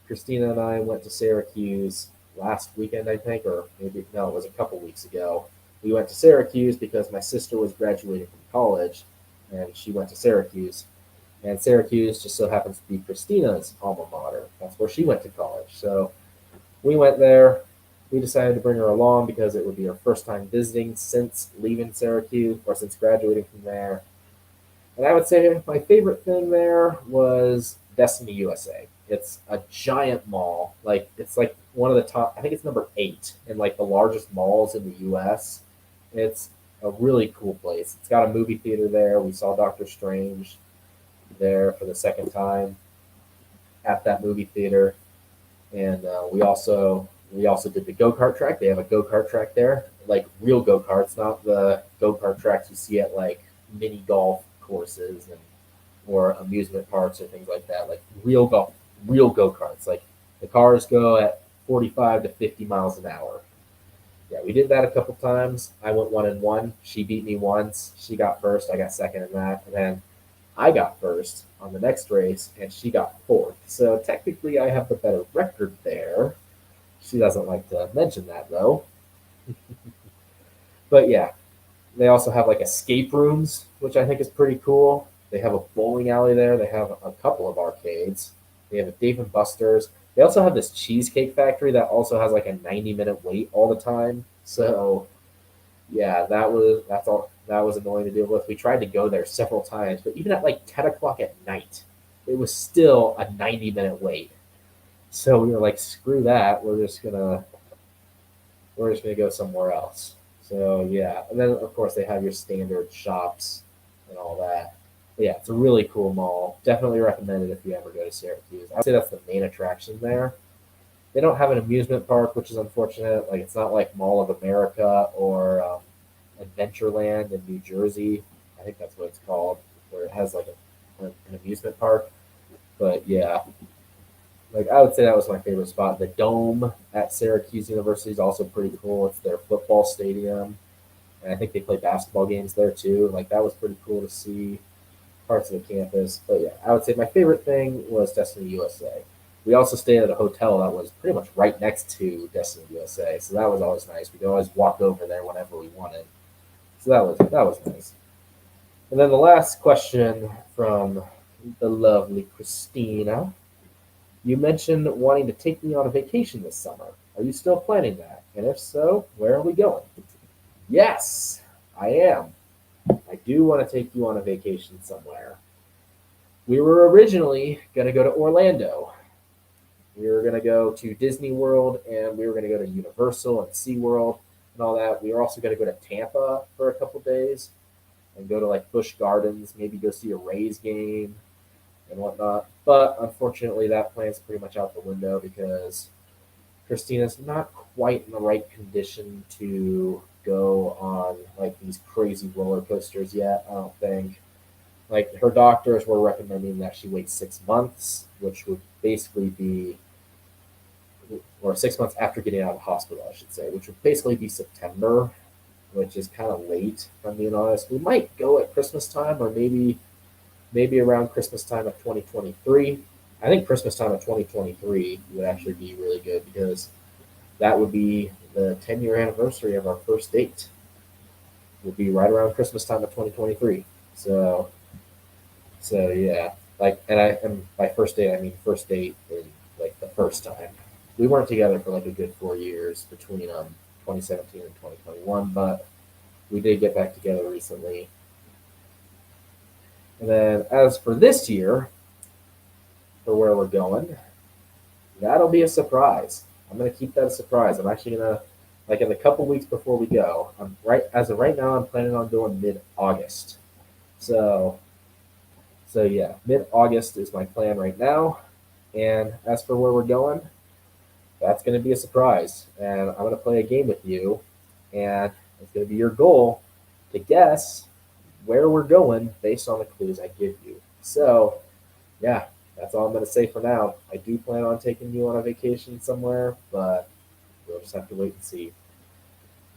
Christina and I went to Syracuse last weekend, I think, or maybe no, it was a couple weeks ago. We went to Syracuse because my sister was graduating from college, and she went to Syracuse. And Syracuse just so happens to be Christina's alma mater. That's where she went to college. So we went there. We decided to bring her along because it would be her first time visiting since leaving Syracuse or since graduating from there. And I would say my favorite thing there was Destiny USA. It's a giant mall. Like it's like one of the top. I think it's number 8 in like the largest malls in the U.S. It's a really cool place. It's got a movie theater there. We saw Doctor Strange there for the second time at that movie theater, and we also did the go kart track. They have a go kart track there, like real go karts, not the go kart tracks you see at like mini golf courses and or amusement parks or things like that. Like real go karts. Like the cars go at 45 to 50 miles an hour. Yeah, we did that a couple times. I went 1-1. She beat me once. She got first. I got second in that, and then I got first on the next race, and she got fourth. So technically, I have the better record there. She doesn't like to mention that though. But yeah, they also have like escape rooms, which I think is pretty cool. They have a bowling alley there. They have a couple of arcades. They have a Dave and Buster's. They also have this cheesecake factory that also has like a 90-minute wait all the time. So yeah, that was annoying to deal with. We tried to go there several times, but even at like 10 o'clock at night, it was still a 90-minute wait. So we were like, screw that. We're just gonna go somewhere else. So yeah, and then of course they have your standard shops and all that. But yeah, it's a really cool mall. Definitely recommend it if you ever go to Syracuse. I'd say that's the main attraction there. They don't have an amusement park, which is unfortunate. Like it's not like Mall of America or Adventureland in New Jersey. I think that's what it's called, where it has like an amusement park. But yeah, like I would say that was my favorite spot. The dome at Syracuse University is also pretty cool. It's their football stadium, and I think they play basketball games there too. Like that was pretty cool to see parts of the campus. But yeah, I would say my favorite thing was Destiny USA. We also stayed at a hotel that was pretty much right next to Destiny USA, so that was always nice. We could always walk over there whenever we wanted. So that was nice. And then the last question from the lovely Christina. You mentioned wanting to take me on a vacation this summer. Are you still planning that? And if so, where are we going? Yes, I am. I do want to take you on a vacation somewhere. We were originally going to go to Orlando. We were going to go to Disney World, and we were going to go to Universal and SeaWorld and all that. We were also going to go to Tampa for a couple days and go to like Busch Gardens, maybe go see a Rays game and whatnot. But unfortunately, that plan's pretty much out the window because Christina's not quite in the right condition to go on like these crazy roller coasters yet. I don't think. Like her doctors were recommending that she wait 6 months, which would basically be, or 6 months after getting out of the hospital, I should say, which would basically be September, which is kind of late, if I'm being honest. We might go at Christmas time, or maybe around Christmas time of 2023. I think Christmas time of 2023 would actually be really good because that would be the 10-year anniversary of our first date. Would be right around Christmas time of 2023. So yeah, like, and by first date I mean first date in like the first time. We weren't together for like a good 4 years between 2017 and 2021, but we did get back together recently. And then as for this year, for where we're going, that'll be a surprise. I'm gonna keep that a surprise. I'm actually gonna, like, in the couple weeks before we go. I'm right as of right now. I'm planning on going mid-August. So so yeah, mid-August is my plan right now. And as for where we're going, that's gonna be a surprise. And I'm gonna play a game with you, and it's gonna be your goal to guess where we're going based on the clues I give you. So yeah, that's all I'm going to say for now. I do plan on taking you on a vacation somewhere, but we'll just have to wait and see.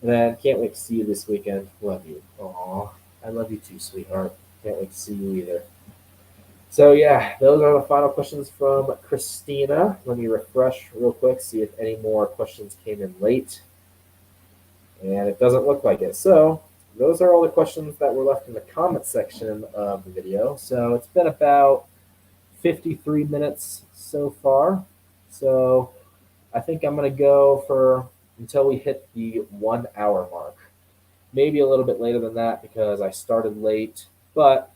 And then can't wait to see you this weekend. Love you. Aw, I love you too, sweetheart. Can't wait to see you either. So yeah, those are the final questions from Christina. Let me refresh real quick, see if any more questions came in late. And it doesn't look like it. So those are all the questions that were left in the comment section of the video. So it's been about 53 minutes so far. So I think I'm going to go for until we hit the 1 hour mark. Maybe a little bit later than that because I started late. But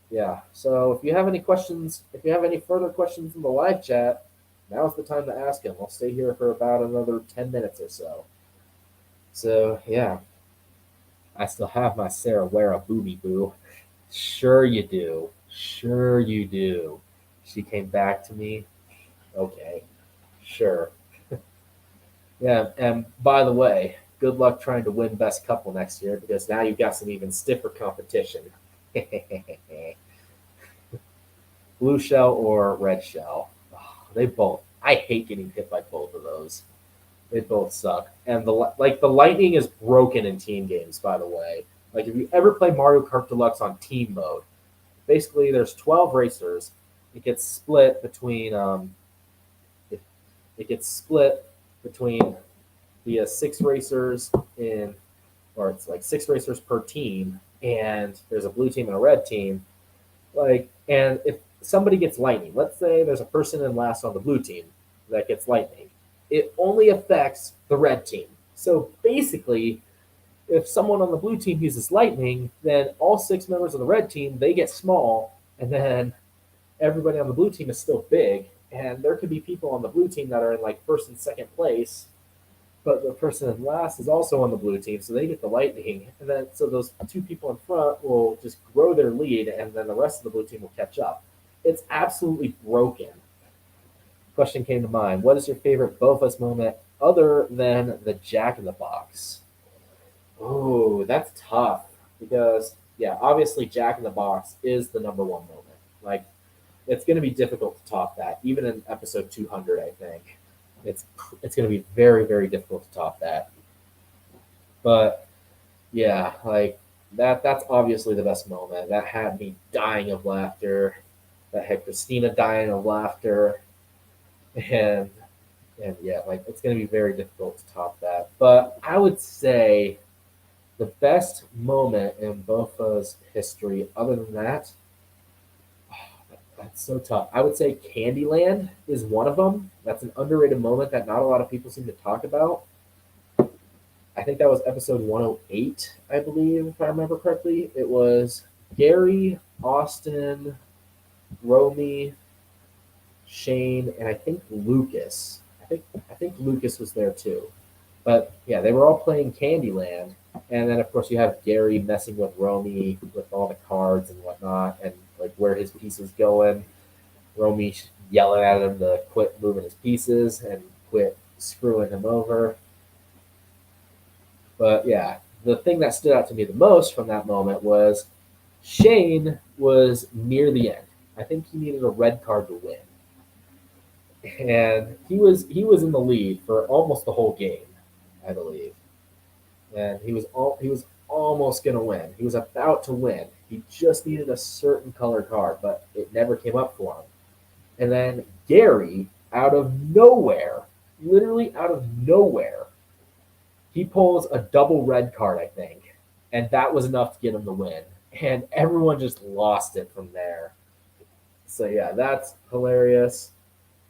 yeah, so if you have any questions, if you have any further questions in the live chat, now's the time to ask them. I'll stay here for about another 10 minutes or so. So yeah, I still have my Sarah Wera booby boo. Sure you do. Sure you do. She came back to me. Okay, sure. Yeah, and by the way, good luck trying to win best couple next year because now you've got some even stiffer competition. Blue shell or red shell? Oh, they both. I hate getting hit by both of those. They both suck. And the lightning is broken in team games. By the way, like if you ever play Mario Kart Deluxe on team mode, basically there's 12 racers. It gets split between it, it gets split between the six racers in, or it's like six racers per team, and there's a blue team and a red team. Like, and if somebody gets lightning, let's say there's a person in last on the blue team that gets lightning, it only affects the red team. So basically, if someone on the blue team uses lightning, then all six members of the red team they get small, and then everybody on the blue team is still big. And there could be people on the blue team that are in like first and second place, but the person in last is also on the blue team, so they get the lightning, and then so those two people in front will just grow their lead, and then the rest of the blue team will catch up. It's absolutely broken. Question came to mind: what is your favorite Bofus moment other than the Jack in the Box? Oh, that's tough because yeah, obviously Jack in the Box is the number one moment. Like it's going to be difficult to top that, even in episode 200. I think it's it's going to be very difficult to top that. But yeah, like that's obviously the best moment. That had me dying of laughter. That had Christina dying of laughter, and yeah, like it's going to be very difficult to top that. But I would say the best moment in Bofa's history, other than that, that's so tough. I would say Candyland is one of them. That's an underrated moment that not a lot of people seem to talk about. I think that was episode 108, I believe, if I remember correctly. It was Gary, Austin, Romy, Shane, and I think Lucas. I think Lucas was there too. But yeah, they were all playing Candyland. And then of course you have Gary messing with Romy with all the cards and whatnot and like where his piece is going. Romy yelling at him to quit moving his pieces and quit screwing him over. But yeah, the thing that stood out to me the most from that moment was Shane was near the end. I think he needed a red card to win. And he was in the lead for almost the whole game, I believe. And he was almost gonna win. He was about to win. He just needed a certain color card, but it never came up for him. And then Gary, out of nowhere, literally out of nowhere, he pulls a double red card, I think, and that was enough to get him the win. And everyone just lost it from there. So yeah, that's hilarious.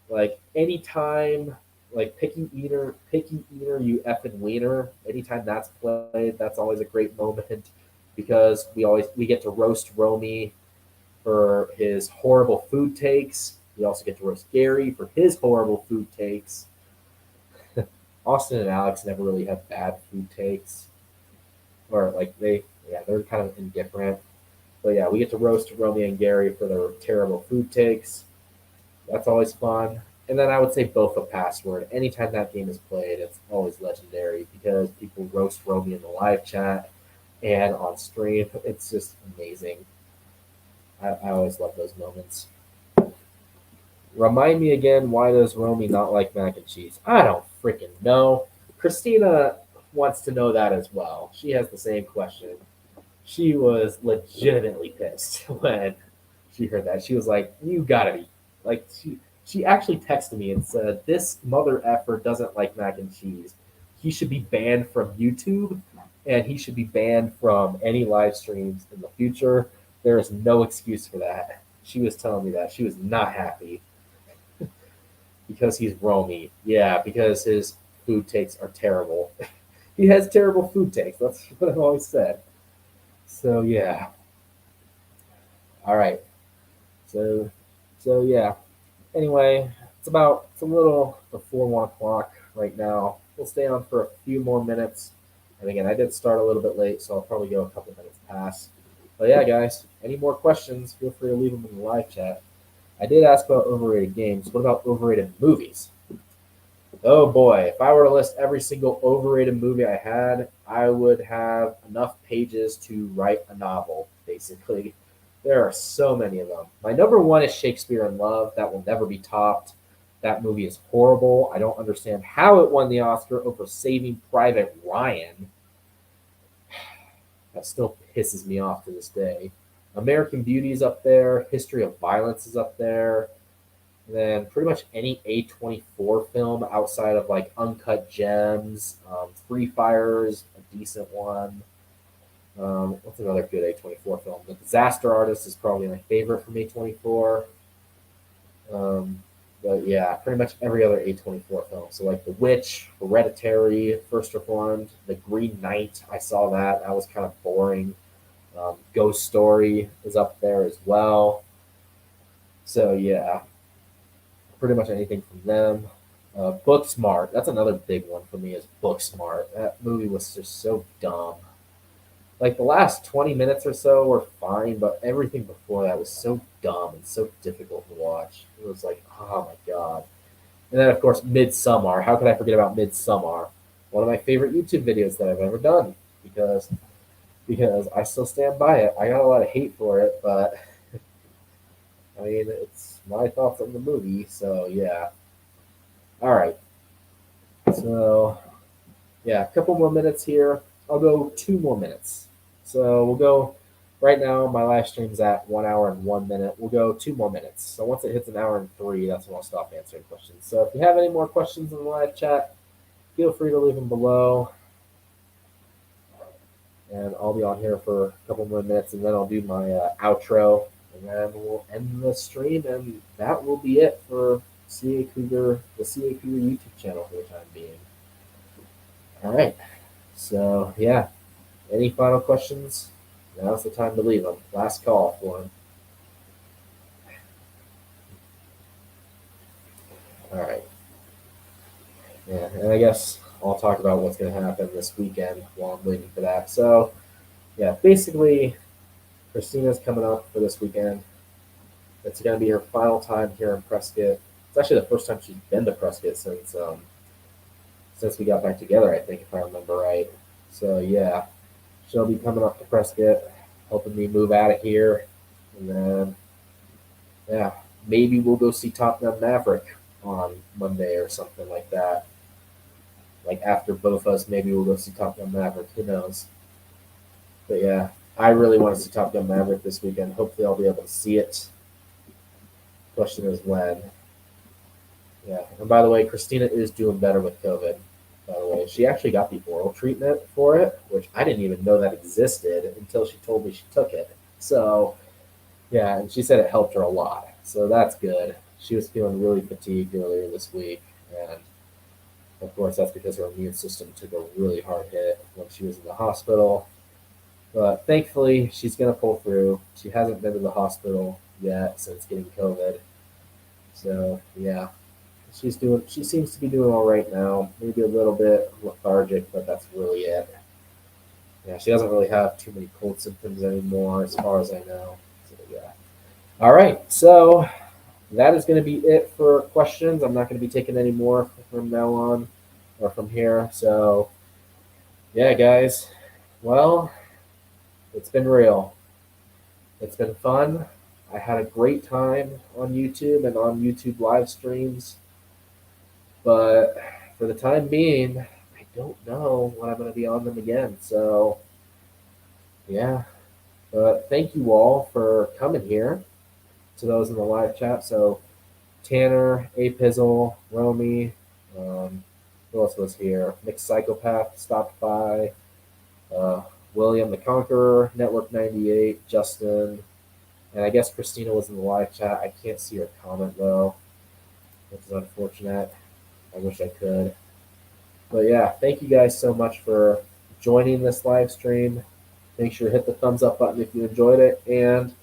Like anytime, like picky eater, you effing wiener. Anytime that's played, that's always a great moment because we get to roast Romy for his horrible food takes. We also get to roast Gary for his horrible food takes. Austin and Alex never really have bad food takes, or like they're kind of indifferent. But yeah, we get to roast Romy and Gary for their terrible food takes. That's always fun. And then I would say both a password. Anytime that game is played, it's always legendary because people roast Romy in the live chat and on stream. It's just amazing. I always love those moments. Remind me again, why does Romy not like mac and cheese? I don't freaking know. Christina wants to know that as well. She has the same question. She was legitimately pissed when she heard that. She was like, "You gotta be like." She actually texted me and said, "This mother effer doesn't like mac and cheese. He should be banned from YouTube, and he should be banned from any live streams in the future. There is no excuse for that." She was telling me that she was not happy because he's Romy. Yeah, because his food takes are terrible. He has terrible food takes. That's what I've always said. So yeah. All right. So yeah. Anyway, it's a little before 1 o'clock right now. We'll stay on for a few more minutes. And again, I did start a little bit late, so I'll probably go a couple minutes past. But yeah, guys, any more questions? Feel free to leave them in the live chat. I did ask about overrated games. What about overrated movies? Oh boy, if I were to list every single overrated movie I had, I would have enough pages to write a novel, basically. There are so many of them. My number one is Shakespeare in Love. That will never be topped. That movie is horrible. I don't understand how it won the Oscar over Saving Private Ryan. That still pisses me off to this day. American Beauty is up there. History of Violence is up there. And then pretty much any A24 film outside of like Uncut Gems. Free Fire is a decent one. What's another good A24 film? The Disaster Artist is probably my favorite from A24. But yeah, pretty much every other A24 film. So like The Witch, Hereditary, First Reformed, The Green Knight. I saw that. That was kind of boring. Ghost Story is up there as well. So yeah, pretty much anything from them. Booksmart. That's another big one for me. Is Booksmart. That movie was just so dumb. Like the last 20 minutes or so were fine, but everything before that was so dumb and so difficult to watch. It was like, oh my god. And then of course Midsummer. How could I forget about Midsummer? One of my favorite YouTube videos that I've ever done because I still stand by it. I got a lot of hate for it, but I mean it's my thoughts on the movie. So yeah. All right. So yeah, a couple more minutes here. I'll go 2 more minutes. So we'll go right now. My live stream's at 1 hour and 1 minute. We'll go 2 more minutes. So once it hits an hour and three, that's when I'll stop answering questions. So if you have any more questions in the live chat, feel free to leave them below. And I'll be on here for a couple more minutes, and then I'll do my outro, and then we'll end the stream, and that will be it for CA Cougar, the CA Cougar YouTube channel for the time being. All right. So yeah, any final questions? Now's the time to leave them. Last call for them. All right. Yeah, and I guess I'll talk about what's going to happen this weekend while I'm waiting for that. So yeah, basically, Christina's coming up for this weekend. It's going to be her final time here in Prescott. It's actually the first time she's been to Prescott since we got back together, I think, if I remember right. So yeah, she'll be coming up to Prescott, helping me move out of here, and then yeah, maybe we'll go see Top Gun Maverick on Monday or something like that. Like after both of us, maybe we'll go see Top Gun Maverick. Who knows? But yeah, I really want to see Top Gun Maverick this weekend. Hopefully, I'll be able to see it. Question is when. Yeah, and by the way, Christina is doing better with COVID. By the way, she actually got the oral treatment for it, which I didn't even know that existed until she told me she took it. So yeah, and she said it helped her a lot. So that's good. She was feeling really fatigued earlier this week, and of course that's because her immune system took a really hard hit when she was in the hospital. But thankfully, she's gonna pull through. She hasn't been to the hospital yet since getting COVID. So yeah, she seems to be doing all right now. Maybe a little bit lethargic, but that's really it. Yeah, she doesn't really have too many cold symptoms anymore, as far as I know. So yeah. All right, so that is going to be it for questions. I'm not going to be taking any more from now on or from here. So yeah, guys. Well, it's been real. It's been fun. I had a great time on YouTube and on YouTube live streams. But for the time being, I don't know when I'm going to be on them again. So, yeah. But thank you all for coming here. to those in the live chat. So Tanner, A Pizzle, Romy, who else was here? Mixed Psychopath stopped by. Uh, William the Conqueror, Network 98, Justin, and I guess Christina was in the live chat. I can't see her comment though, which is unfortunate. I wish I could. But yeah, thank you guys so much for joining this live stream. Make sure to hit the thumbs up button if you enjoyed it, and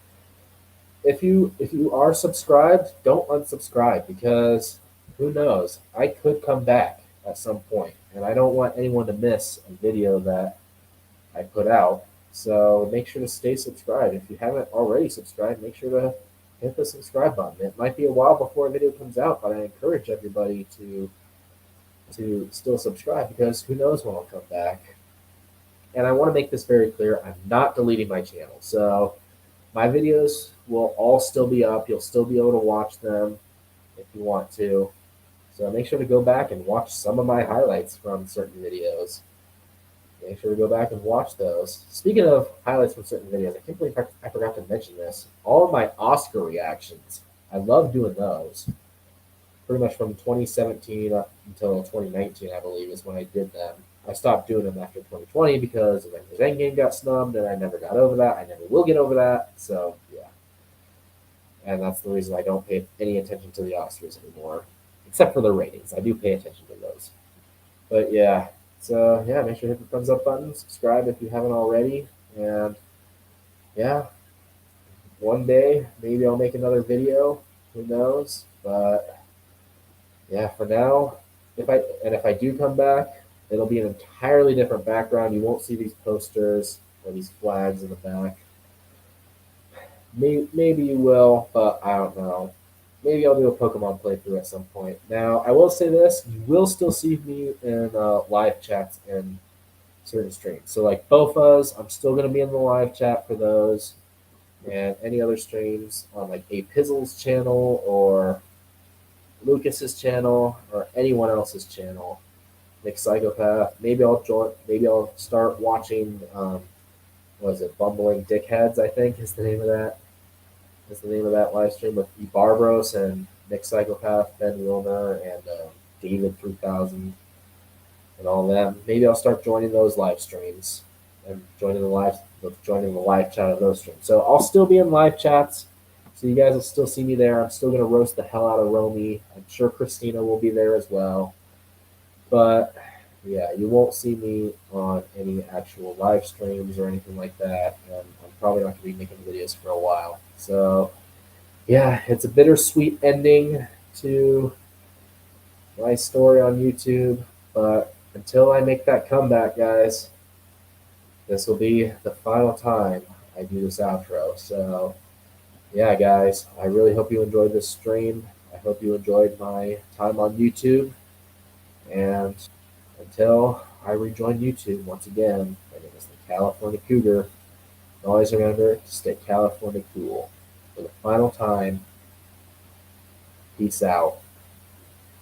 if you are subscribed, don't unsubscribe, because who knows? I could come back at some point, and I don't want anyone to miss a video that I put out. So make sure to stay subscribed. If you haven't already subscribed, make sure to hit the subscribe button. It might be a while before a video comes out, but I encourage everybody to still subscribe, because who knows when I'll come back. And I want to make this very clear, I'm not deleting my channel. So my videos will all still be up. You'll still be able to watch them if you want to. So make sure to go back and watch some of my highlights from certain videos. Make sure to go back and watch those. Speaking of highlights from certain videos, I can't believe I forgot to mention this. All of my Oscar reactions, I love doing those. Pretty much from 2017 up until 2019, I believe, is when I did them. I stopped doing them after 2020 because Avengers Endgame got snubbed, and I never got over that. I never will get over that. So, yeah. And that's the reason I don't pay any attention to the Oscars anymore, except for the ratings. I do pay attention to those. But, yeah. So, yeah, make sure to hit the thumbs up button. Subscribe if you haven't already. And, yeah, one day, maybe I'll make another video. Who knows? But, yeah, for now, if I do come back, it'll be an entirely different background. You won't see these posters or these flags in the back. Maybe you will, but I don't know. Maybe I'll do a Pokemon playthrough at some point. Now, I will say this: you will still see me in live chats and certain streams. So, like BOFAs, I'm still going to be in the live chat for those, and any other streams on like A Pizzle's channel or Lucas's channel or anyone else's channel. Mixed Psychopath. Maybe I'll join. Maybe I'll start watching. What is it? Bumbling Dickheads, I think is the name of that. Is the name of that live stream with E. Barbros and Mixed Psychopath, Ben Wilner, and David 3000 and all that. Maybe I'll start joining those live streams and joining the live chat of those streams. So I'll still be in live chats. So you guys will still see me there. I'm still gonna roast the hell out of Romy. I'm sure Christina will be there as well. But yeah, you won't see me on any actual live streams or anything like that. And I'm probably not going to be making videos for a while. So yeah, it's a bittersweet ending to my story on YouTube. But until I make that comeback, guys, this will be the final time I do this outro. So yeah, guys, I really hope you enjoyed this stream. I hope you enjoyed my time on YouTube. And until I rejoin YouTube once again, my name is the California Cougar. And always remember to stay California cool. For the final time, peace out.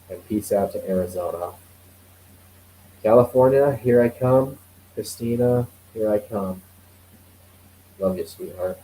And peace out to Arizona. California, here I come. Christina, here I come. Love you, sweetheart.